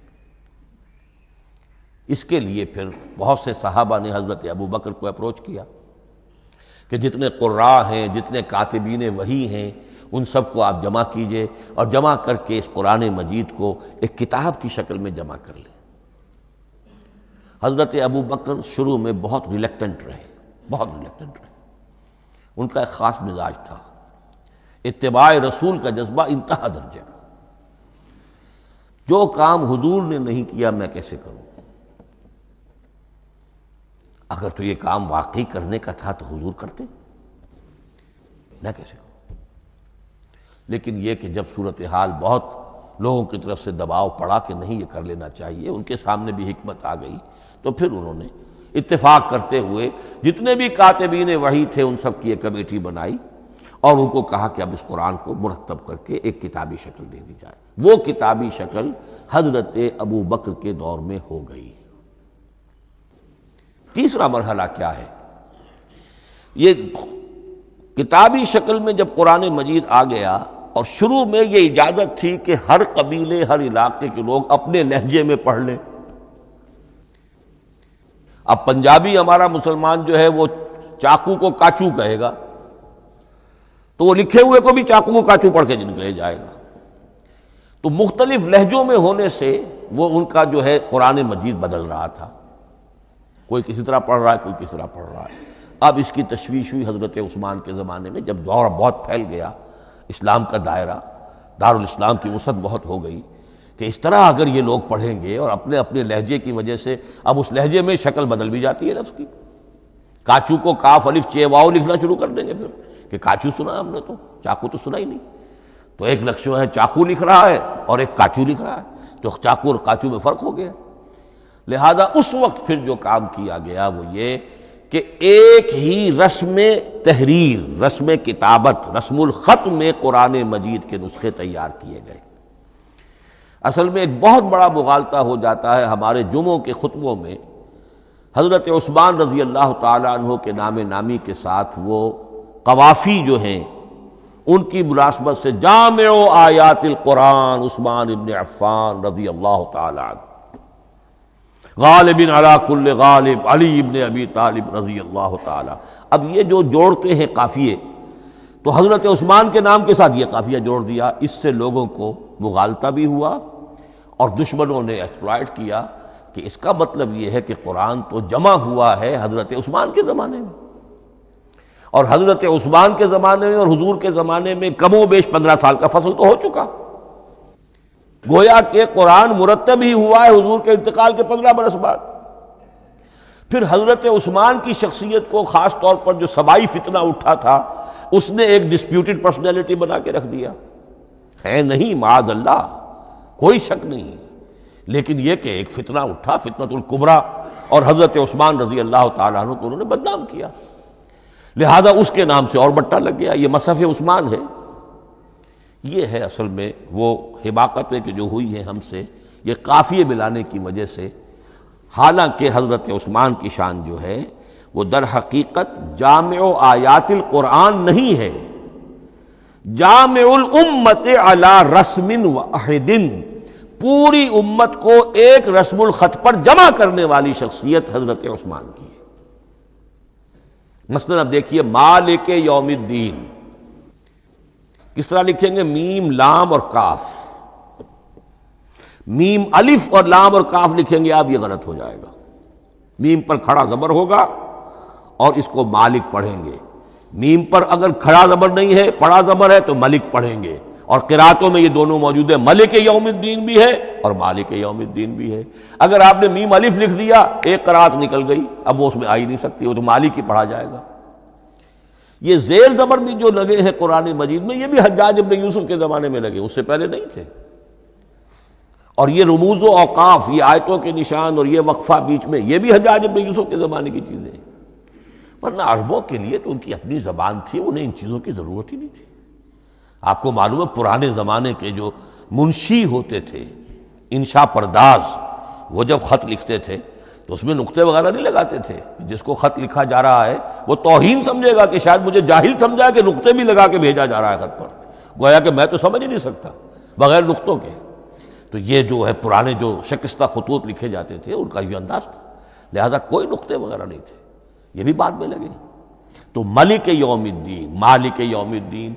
اس کے لیے پھر بہت سے صحابہ نے حضرت ابوبکر کو اپروچ کیا کہ جتنے قراء ہیں، جتنے کاتبین وحی ہیں، ان سب کو آپ جمع کیجئے اور جمع کر کے اس قرآن مجید کو ایک کتاب کی شکل میں جمع کر لیں۔ حضرت ابوبکر شروع میں بہت ریلیکٹنٹ رہے، ان کا ایک خاص مزاج تھا، اتباع رسول کا جذبہ انتہا درجے کا۔ جو کام حضور نے نہیں کیا میں کیسے کروں؟ اگر تو یہ کام واقعی کرنے کا تھا تو حضور کرتے، میں کیسے کروں؟ لیکن یہ کہ جب صورتحال بہت لوگوں کی طرف سے دباؤ پڑا کہ نہیں یہ کر لینا چاہیے، ان کے سامنے بھی حکمت آ گئی، تو پھر انہوں نے اتفاق کرتے ہوئے جتنے بھی کاتبین وحی تھے ان سب کی ایک کمیٹی بنائی اور ان کو کہا کہ اب اس قرآن کو مرتب کر کے ایک کتابی شکل دے دی جائے۔ وہ کتابی شکل حضرت ابوبکر کے دور میں ہو گئی۔ تیسرا مرحلہ کیا ہے؟ یہ کتابی شکل میں جب قرآن مجید آ گیا، اور شروع میں یہ اجازت تھی کہ ہر قبیلے، ہر علاقے کے لوگ اپنے لہجے میں پڑھ لیں۔ اب پنجابی ہمارا مسلمان جو ہے وہ چاقو کو کاچو کہے گا، تو وہ لکھے ہوئے کو بھی چاقو کو کاچو پڑھ کے نکلے جائے گا۔ تو مختلف لہجوں میں ہونے سے وہ ان کا جو ہے قرآن مجید بدل رہا تھا، کوئی کسی طرح پڑھ رہا ہے، کوئی کسی طرح پڑھ رہا ہے۔ اب اس کی تشویش ہوئی حضرت عثمان کے زمانے میں، جب دور بہت پھیل گیا، اسلام کا دائرہ، دارالاسلام کی وسعت بہت ہو گئی، کہ اس طرح اگر یہ لوگ پڑھیں گے اور اپنے اپنے لہجے کی وجہ سے اب اس لہجے میں شکل بدل بھی جاتی ہے لفظ کی۔ کاچو کو کاف الف چے واو لکھنا شروع کر دیں گے پھر، کہ کاچو سنا ہم نے، تو چاقو تو سنا ہی نہیں۔ تو ایک لکشو ہے چاقو لکھ رہا ہے اور ایک کاچو لکھ رہا ہے، تو چاقو اور کاچو میں فرق ہو گیا۔ لہذا اس وقت پھر جو کام کیا گیا وہ یہ کہ ایک ہی رسم تحریر، رسم کتابت، رسم الخط میں قرآن مجید کے نسخے تیار کیے گئے۔ اصل میں ایک بہت بڑا مغالطہ ہو جاتا ہے ہمارے جمعوں کے خطبوں میں، حضرت عثمان رضی اللہ تعالیٰ عنہ کے نام نامی کے ساتھ وہ قوافی جو ہیں ان کی مناسبت سے جامع آیات القرآن عثمان ابن عفان رضی اللہ تعالیٰ عنہ، غالب علی کل غالب علی ابن ابی طالب رضی اللہ تعالیٰ۔ اب یہ جو جوڑتے ہیں قافیے، تو حضرت عثمان کے نام کے ساتھ یہ قافیہ جوڑ دیا، اس سے لوگوں کو مغالطہ بھی ہوا اور دشمنوں نے ایکسپلائٹ کیا کہ اس کا مطلب یہ ہے کہ قرآن تو جمع ہوا ہے حضرت عثمان کے زمانے میں، اور حضرت عثمان کے زمانے میں اور حضور کے زمانے میں کم و بیش 15 سال کا فصل تو ہو چکا، گویا کہ قرآن مرتب ہی ہوا ہے حضور کے انتقال کے 15 برس بعد۔ پھر حضرت عثمان کی شخصیت کو خاص طور پر جو سبائی فتنہ اٹھا تھا، اس نے ایک ڈسپیوٹڈ پرسنالٹی بنا کے رکھ دیا ہے، نہیں معاذ اللہ، کوئی شک نہیں، لیکن یہ کہ ایک فتنہ اٹھا، فتنۃ الکبریٰ، اور حضرت عثمان رضی اللہ تعالیٰ عنہ کو انہوں نے بدنام کیا، لہذا اس کے نام سے اور بٹا لگ گیا، یہ مصحف عثمان ہے۔ یہ ہے اصل میں وہ حماقتیں کہ جو ہوئی ہیں ہم سے، یہ قافیے ملانے کی وجہ سے، حالانکہ حضرت عثمان کی شان جو ہے وہ در حقیقت جامع آیات القرآن نہیں ہے، جامع الامت علی رسم واحد، پوری امت کو ایک رسم الخط پر جمع کرنے والی شخصیت حضرت عثمان کی ہے۔ مثلا اب دیکھیے مالک یوم الدین کس طرح لکھیں گے؟ میم لام اور کاف، میم الف اور لام اور کاف لکھیں گے آپ، یہ غلط ہو جائے گا۔ میم پر کھڑا زبر ہوگا اور اس کو مالک پڑھیں گے، میم پر اگر کھڑا زبر نہیں ہے پڑا زبر ہے تو ملک پڑھیں گے، اور قراتوں میں یہ دونوں موجود ہے، ملک یوم الدین بھی ہے اور مالک یوم الدین بھی ہے۔ اگر آپ نے میم الف لکھ دیا ایک قرات نکل گئی، اب وہ اس میں آ ہی نہیں سکتی، وہ تو مالک ہی پڑھا جائے گا۔ یہ زیر زبر بھی جو لگے ہیں قرآن مجید میں، یہ بھی حجاج ابن یوسف کے زمانے میں لگے، اس سے پہلے نہیں تھے۔ اور یہ رموز و اوقاف، یہ آیتوں کے نشان اور یہ وقفہ بیچ میں، یہ بھی حجاج ابن یوسف کے زمانے کی چیزیں ہیں، ورنہ عربوں کے لیے تو ان کی اپنی زبان تھی، انہیں ان چیزوں کی ضرورت ہی نہیں تھی۔ آپ کو معلوم ہے پرانے زمانے کے جو منشی ہوتے تھے، انشاء پرداز، وہ جب خط لکھتے تھے تو اس میں نقطے وغیرہ نہیں لگاتے تھے۔ جس کو خط لکھا جا رہا ہے وہ توہین سمجھے گا کہ شاید مجھے جاہل سمجھا کہ نقطے بھی لگا کے بھیجا جا رہا ہے خط پر، گویا کہ میں تو سمجھ ہی نہیں سکتا بغیر نقطوں کے۔ تو یہ جو ہے پرانے جو شکستہ خطوط لکھے جاتے تھے ان کا یہ انداز تھا، لہذا کوئی نقطے وغیرہ نہیں تھے، یہ بھی بعد میں لگے۔ تو ملک یوم الدین، مالک یوم الدین،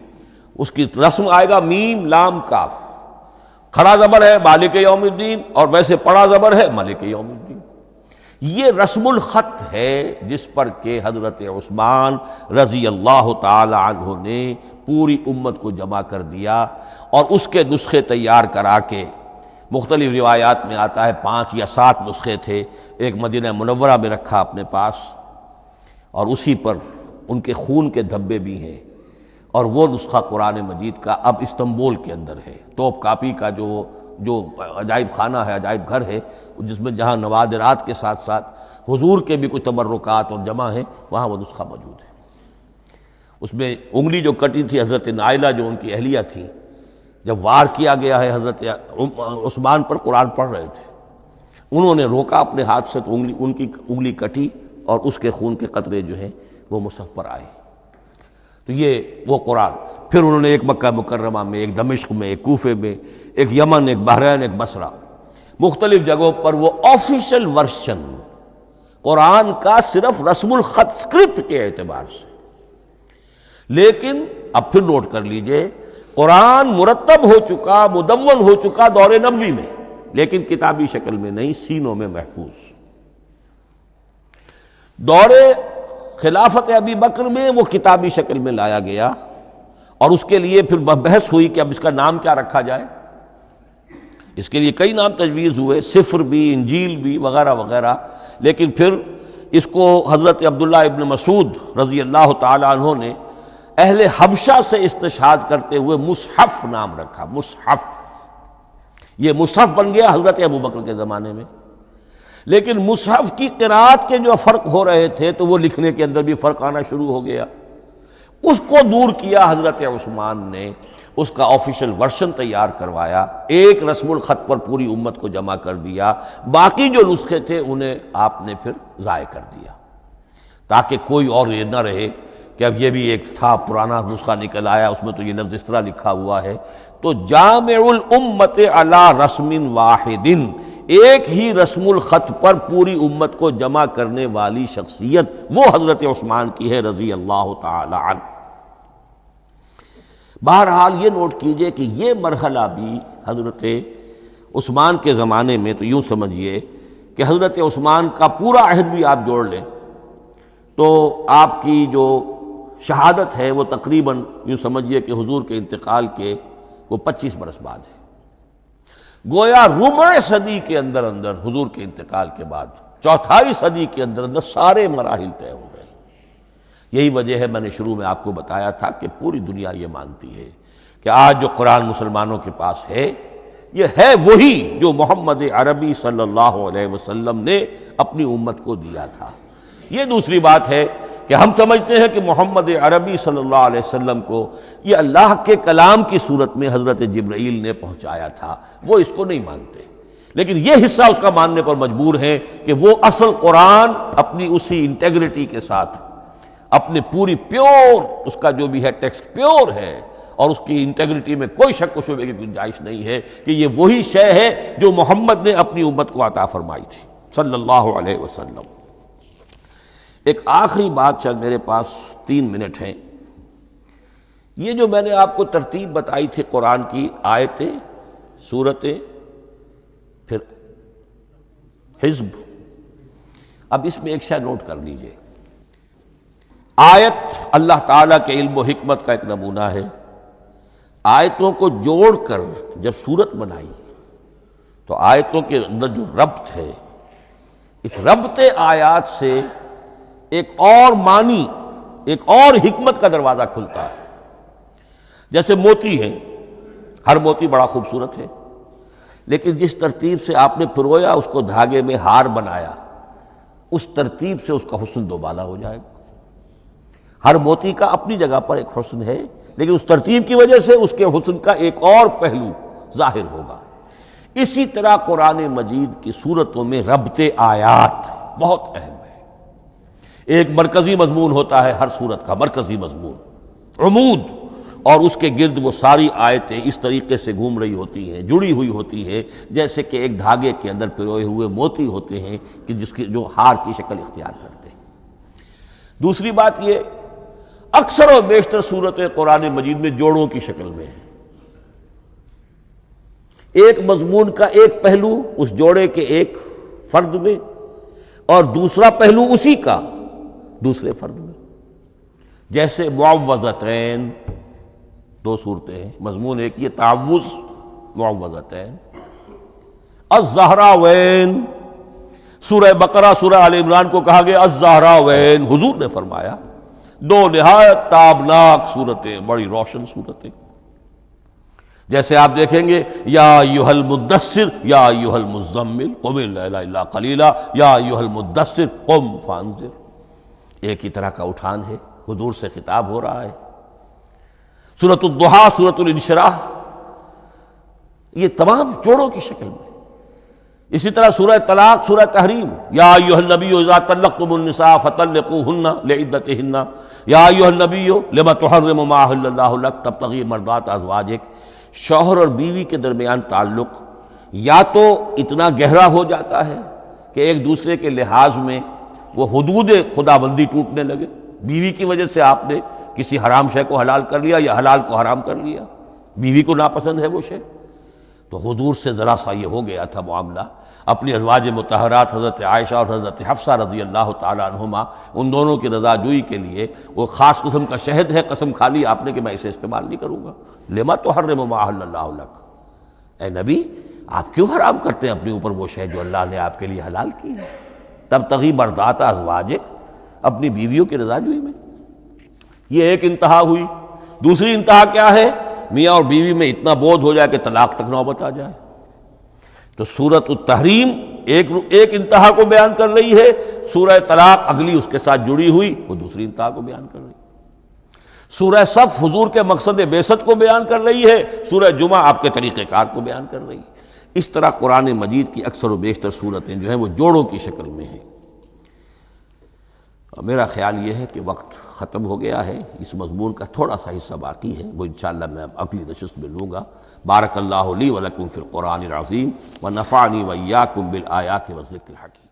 اس کی رسم آئے گا میم لام کاف، کھڑا زبر ہے مالک یوم الدین اور ویسے پڑا زبر ہے ملک یوم الدین۔ یہ رسم الخط ہے جس پر کہ حضرت عثمان رضی اللہ تعالی عنہ نے پوری امت کو جمع کر دیا، اور اس کے نسخے تیار کرا کے، مختلف روایات میں آتا ہے 5 یا 7 نسخے تھے، ایک مدینہ منورہ میں رکھا اپنے پاس، اور اسی پر ان کے خون کے دھبے بھی ہیں، اور وہ نسخہ قرآن مجید کا اب استنبول کے اندر ہے، توپ کاپی کا جو عجائب خانہ ہے، عجائب گھر ہے، جس میں جہاں نوادرات کے ساتھ ساتھ حضور کے بھی کچھ تبرکات اور جمع ہیں، وہاں وہ نسخہ موجود ہے۔ اس میں انگلی جو کٹی تھی حضرت نائلہ جو ان کی اہلیہ تھی، جب وار کیا گیا ہے حضرت عثمان پر، قرآن پڑھ رہے تھے، انہوں نے روکا اپنے ہاتھ سے تو ان کی انگلی کٹی اور اس کے خون کے قطرے جو ہیں وہ مصحف پر آئے۔ تو یہ وہ قرآن، پھر انہوں نے ایک مکہ مکرمہ میں، ایک دمشق میں، ایک کوفے میں، ایک یمن، ایک بحرین، ایک بصرہ، مختلف جگہوں پر وہ آفیشل ورشن قرآن کا صرف رسم الخط اسکرپٹ کے اعتبار سے۔ لیکن اب پھر نوٹ کر لیجئے، قرآن مرتب ہو چکا، مدون ہو چکا دور نبوی میں، لیکن کتابی شکل میں نہیں، سینوں میں محفوظ۔ دور خلافت ابی بکر میں وہ کتابی شکل میں لایا گیا، اور اس کے لیے پھر بحث ہوئی کہ اب اس کا نام کیا رکھا جائے۔ اس کے لیے کئی نام تجویز ہوئے، سفر بھی، انجیل بھی، وغیرہ وغیرہ، لیکن پھر اس کو حضرت عبداللہ ابن مسعود رضی اللہ تعالی عنہ نے اہل حبشہ سے استشہاد کرتے ہوئے مصحف نام رکھا۔ مصحف، یہ مصحف بن گیا حضرت ابو بکر کے زمانے میں، لیکن مصحف کی قرات کے جو فرق ہو رہے تھے تو وہ لکھنے کے اندر بھی فرق آنا شروع ہو گیا، اس کو دور کیا حضرت عثمان نے، اس کا آفیشل ورشن تیار کروایا، ایک رسم الخط پر پوری امت کو جمع کر دیا، باقی جو نسخے تھے انہیں آپ نے پھر ضائع کر دیا، تاکہ کوئی اور یہ نہ رہے کہ اب یہ بھی ایک تھا پرانا نسخہ نکل آیا، اس میں تو یہ لفظ اس طرح لکھا ہوا ہے۔ تو جامع الامت علی رسم واحد، ایک ہی رسم الخط پر پوری امت کو جمع کرنے والی شخصیت وہ حضرت عثمان کی ہے رضی اللہ تعالی عنہ۔ بہرحال یہ نوٹ کیجئے کہ یہ مرحلہ بھی حضرت عثمان کے زمانے میں، تو یوں سمجھیے کہ حضرت عثمان کا پورا عہد بھی آپ جوڑ لیں تو آپ کی جو شہادت ہے وہ تقریباً یوں سمجھیے کہ حضور کے انتقال کے وہ 25 برس بعد ہے، گویا ربع صدی کے اندر اندر حضور کے انتقال کے بعد، چوتھائی صدی کے اندر اندر سارے مراحل طے ہو گئے۔ یہی وجہ ہے میں نے شروع میں آپ کو بتایا تھا کہ پوری دنیا یہ مانتی ہے کہ آج جو قرآن مسلمانوں کے پاس ہے یہ ہے وہی جو محمد عربی صلی اللہ علیہ وسلم نے اپنی امت کو دیا تھا۔ یہ دوسری بات ہے کہ ہم سمجھتے ہیں کہ محمد عربی صلی اللہ علیہ وسلم کو یہ اللہ کے کلام کی صورت میں حضرت جبرائیل نے پہنچایا تھا، وہ اس کو نہیں مانتے، لیکن یہ حصہ اس کا ماننے پر مجبور ہیں کہ وہ اصل قرآن اپنی اسی انٹیگریٹی کے ساتھ، اپنے پوری پیور، اس کا جو بھی ہے ٹیکسٹ پیور ہے، اور اس کی انٹیگریٹی میں کوئی شک و شبہ کی گنجائش نہیں ہے کہ یہ وہی شے ہے جو محمد نے اپنی امت کو عطا فرمائی تھی صلی اللہ علیہ وسلم۔ ایک آخری بات، چل میرے پاس 3 منٹ ہیں، یہ جو میں نے آپ کو ترتیب بتائی تھی قرآن کی، آیتیں، سورتیں، پھر حزب، اب اس میں ایک شے نوٹ کر لیجئے۔ آیت اللہ تعالیٰ کے علم و حکمت کا ایک نمونہ ہے۔ آیتوں کو جوڑ کر جب سورت بنائی تو آیتوں کے اندر جو ربط ہے، اس ربط آیات سے ایک اور معنی، ایک اور حکمت کا دروازہ کھلتا ہے۔ جیسے موتی ہے، ہر موتی بڑا خوبصورت ہے، لیکن جس ترتیب سے آپ نے پرویا، اس کو دھاگے میں ہار بنایا، اس ترتیب سے اس کا حسن دوبالا ہو جائے گا۔ ہر موتی کا اپنی جگہ پر ایک حسن ہے، لیکن اس ترتیب کی وجہ سے اس کے حسن کا ایک اور پہلو ظاہر ہوگا۔ اسی طرح قرآن مجید کی صورتوں میں ربط آیات بہت اہم ہے۔ ایک مرکزی مضمون ہوتا ہے ہر صورت کا، مرکزی مضمون، عمود، اور اس کے گرد وہ ساری آیتیں اس طریقے سے گھوم رہی ہوتی ہیں، جڑی ہوئی ہوتی ہیں، جیسے کہ ایک دھاگے کے اندر پروئے ہوئے موتی ہوتے ہیں کہ جس کی جو ہار کی شکل اختیار کرتے ہیں۔ دوسری بات یہ، اکثر و بیشتر صورتیں قرآن مجید میں جوڑوں کی شکل میں ہیں۔ ایک مضمون کا ایک پہلو اس جوڑے کے ایک فرد میں، اور دوسرا پہلو اسی کا دوسرے فرد میں۔ جیسے معوذتین، 2 صورتیں ہیں، مضمون ایک یہ تعوذ، معوذتین۔ الزہراوین، سورہ بقرہ، سورہ آل عمران کو کہا گیا الزہراوین، حضور نے فرمایا 2 نہایت تابناک صورتیں، بڑی روشن صورتیں۔ جیسے آپ دیکھیں گے یا ایھا المدثر یا ایھا المزمل قم اللیل الا قلیلا یا ایھا المدثر قم فانذر، ایک ہی طرح کا اٹھان ہے، حضور سے خطاب ہو رہا ہے۔ سورۃ الضحیٰ، سورۃ الانشراح، یہ تمام جوڑوں کی شکل میں۔ اسی طرح سورہ طلاق، سورہ تحریم، یا ایھا النبی اذا طلقتم النساء فطلقوہن لعدتہن یا ایھا النبی لم تحرم ما احل اللہ لک تبتغی مرضات ازواجک۔ شوہر اور بیوی کے درمیان تعلق یا تو اتنا گہرا ہو جاتا ہے کہ ایک دوسرے کے لحاظ میں وہ حدود خدابندی ٹوٹنے لگے، بیوی کی وجہ سے آپ نے کسی حرام شے کو حلال کر لیا یا حلال کو حرام کر لیا، بیوی کو ناپسند ہے وہ شے، تو حضور سے ذرا سا یہ ہو گیا تھا معاملہ۔ اپنی ازواج مطہرات حضرت عائشہ اور حضرت حفصہ رضی اللہ تعالیٰ عنہما، ان دونوں کی رضا جوئی کے لیے وہ خاص قسم کا شہد ہے، قسم کھا لی آپ نے کہ میں اسے استعمال نہیں کروں گا۔ لما تحرم ما احل اللہ لک، اے نبی آپ کیوں حرام کرتے ہیں اپنے اوپر وہ شے جو اللہ نے آپ کے لیے حلال کی ہے؟ تبتغی مرضات ازواجک، اپنی بیویوں کی رضا جوئی میں۔ یہ ایک انتہا ہوئی۔ دوسری انتہا کیا ہے؟ میاں اور بیوی میں اتنا بودھ ہو جائے کہ طلاق تک نوبت آ جائے۔ تو سورۃ التحریم ایک انتہا کو بیان کر رہی ہے، سورہ طلاق اگلی اس کے ساتھ جڑی ہوئی وہ دوسری انتہا کو بیان کر رہی ہے۔ سورہ صف حضور کے مقصد بعثت کو بیان کر رہی ہے، سورہ جمعہ آپ کے طریقہ کار کو بیان کر رہی ہے۔ اس طرح قرآن مجید کی اکثر و بیشتر صورتیں جو ہیں وہ جوڑوں کی شکل میں ہیں۔ میرا خیال یہ ہے کہ وقت ختم ہو گیا ہے، اس مضمون کا تھوڑا سا حصہ باقی ہے، وہ انشاءاللہ میں اگلی نشست میں لوں گا۔ بارک اللہ لی ولکم فی القرآن العظیم ونفعنی وإیاکم بالآیات والذکر الحکیم۔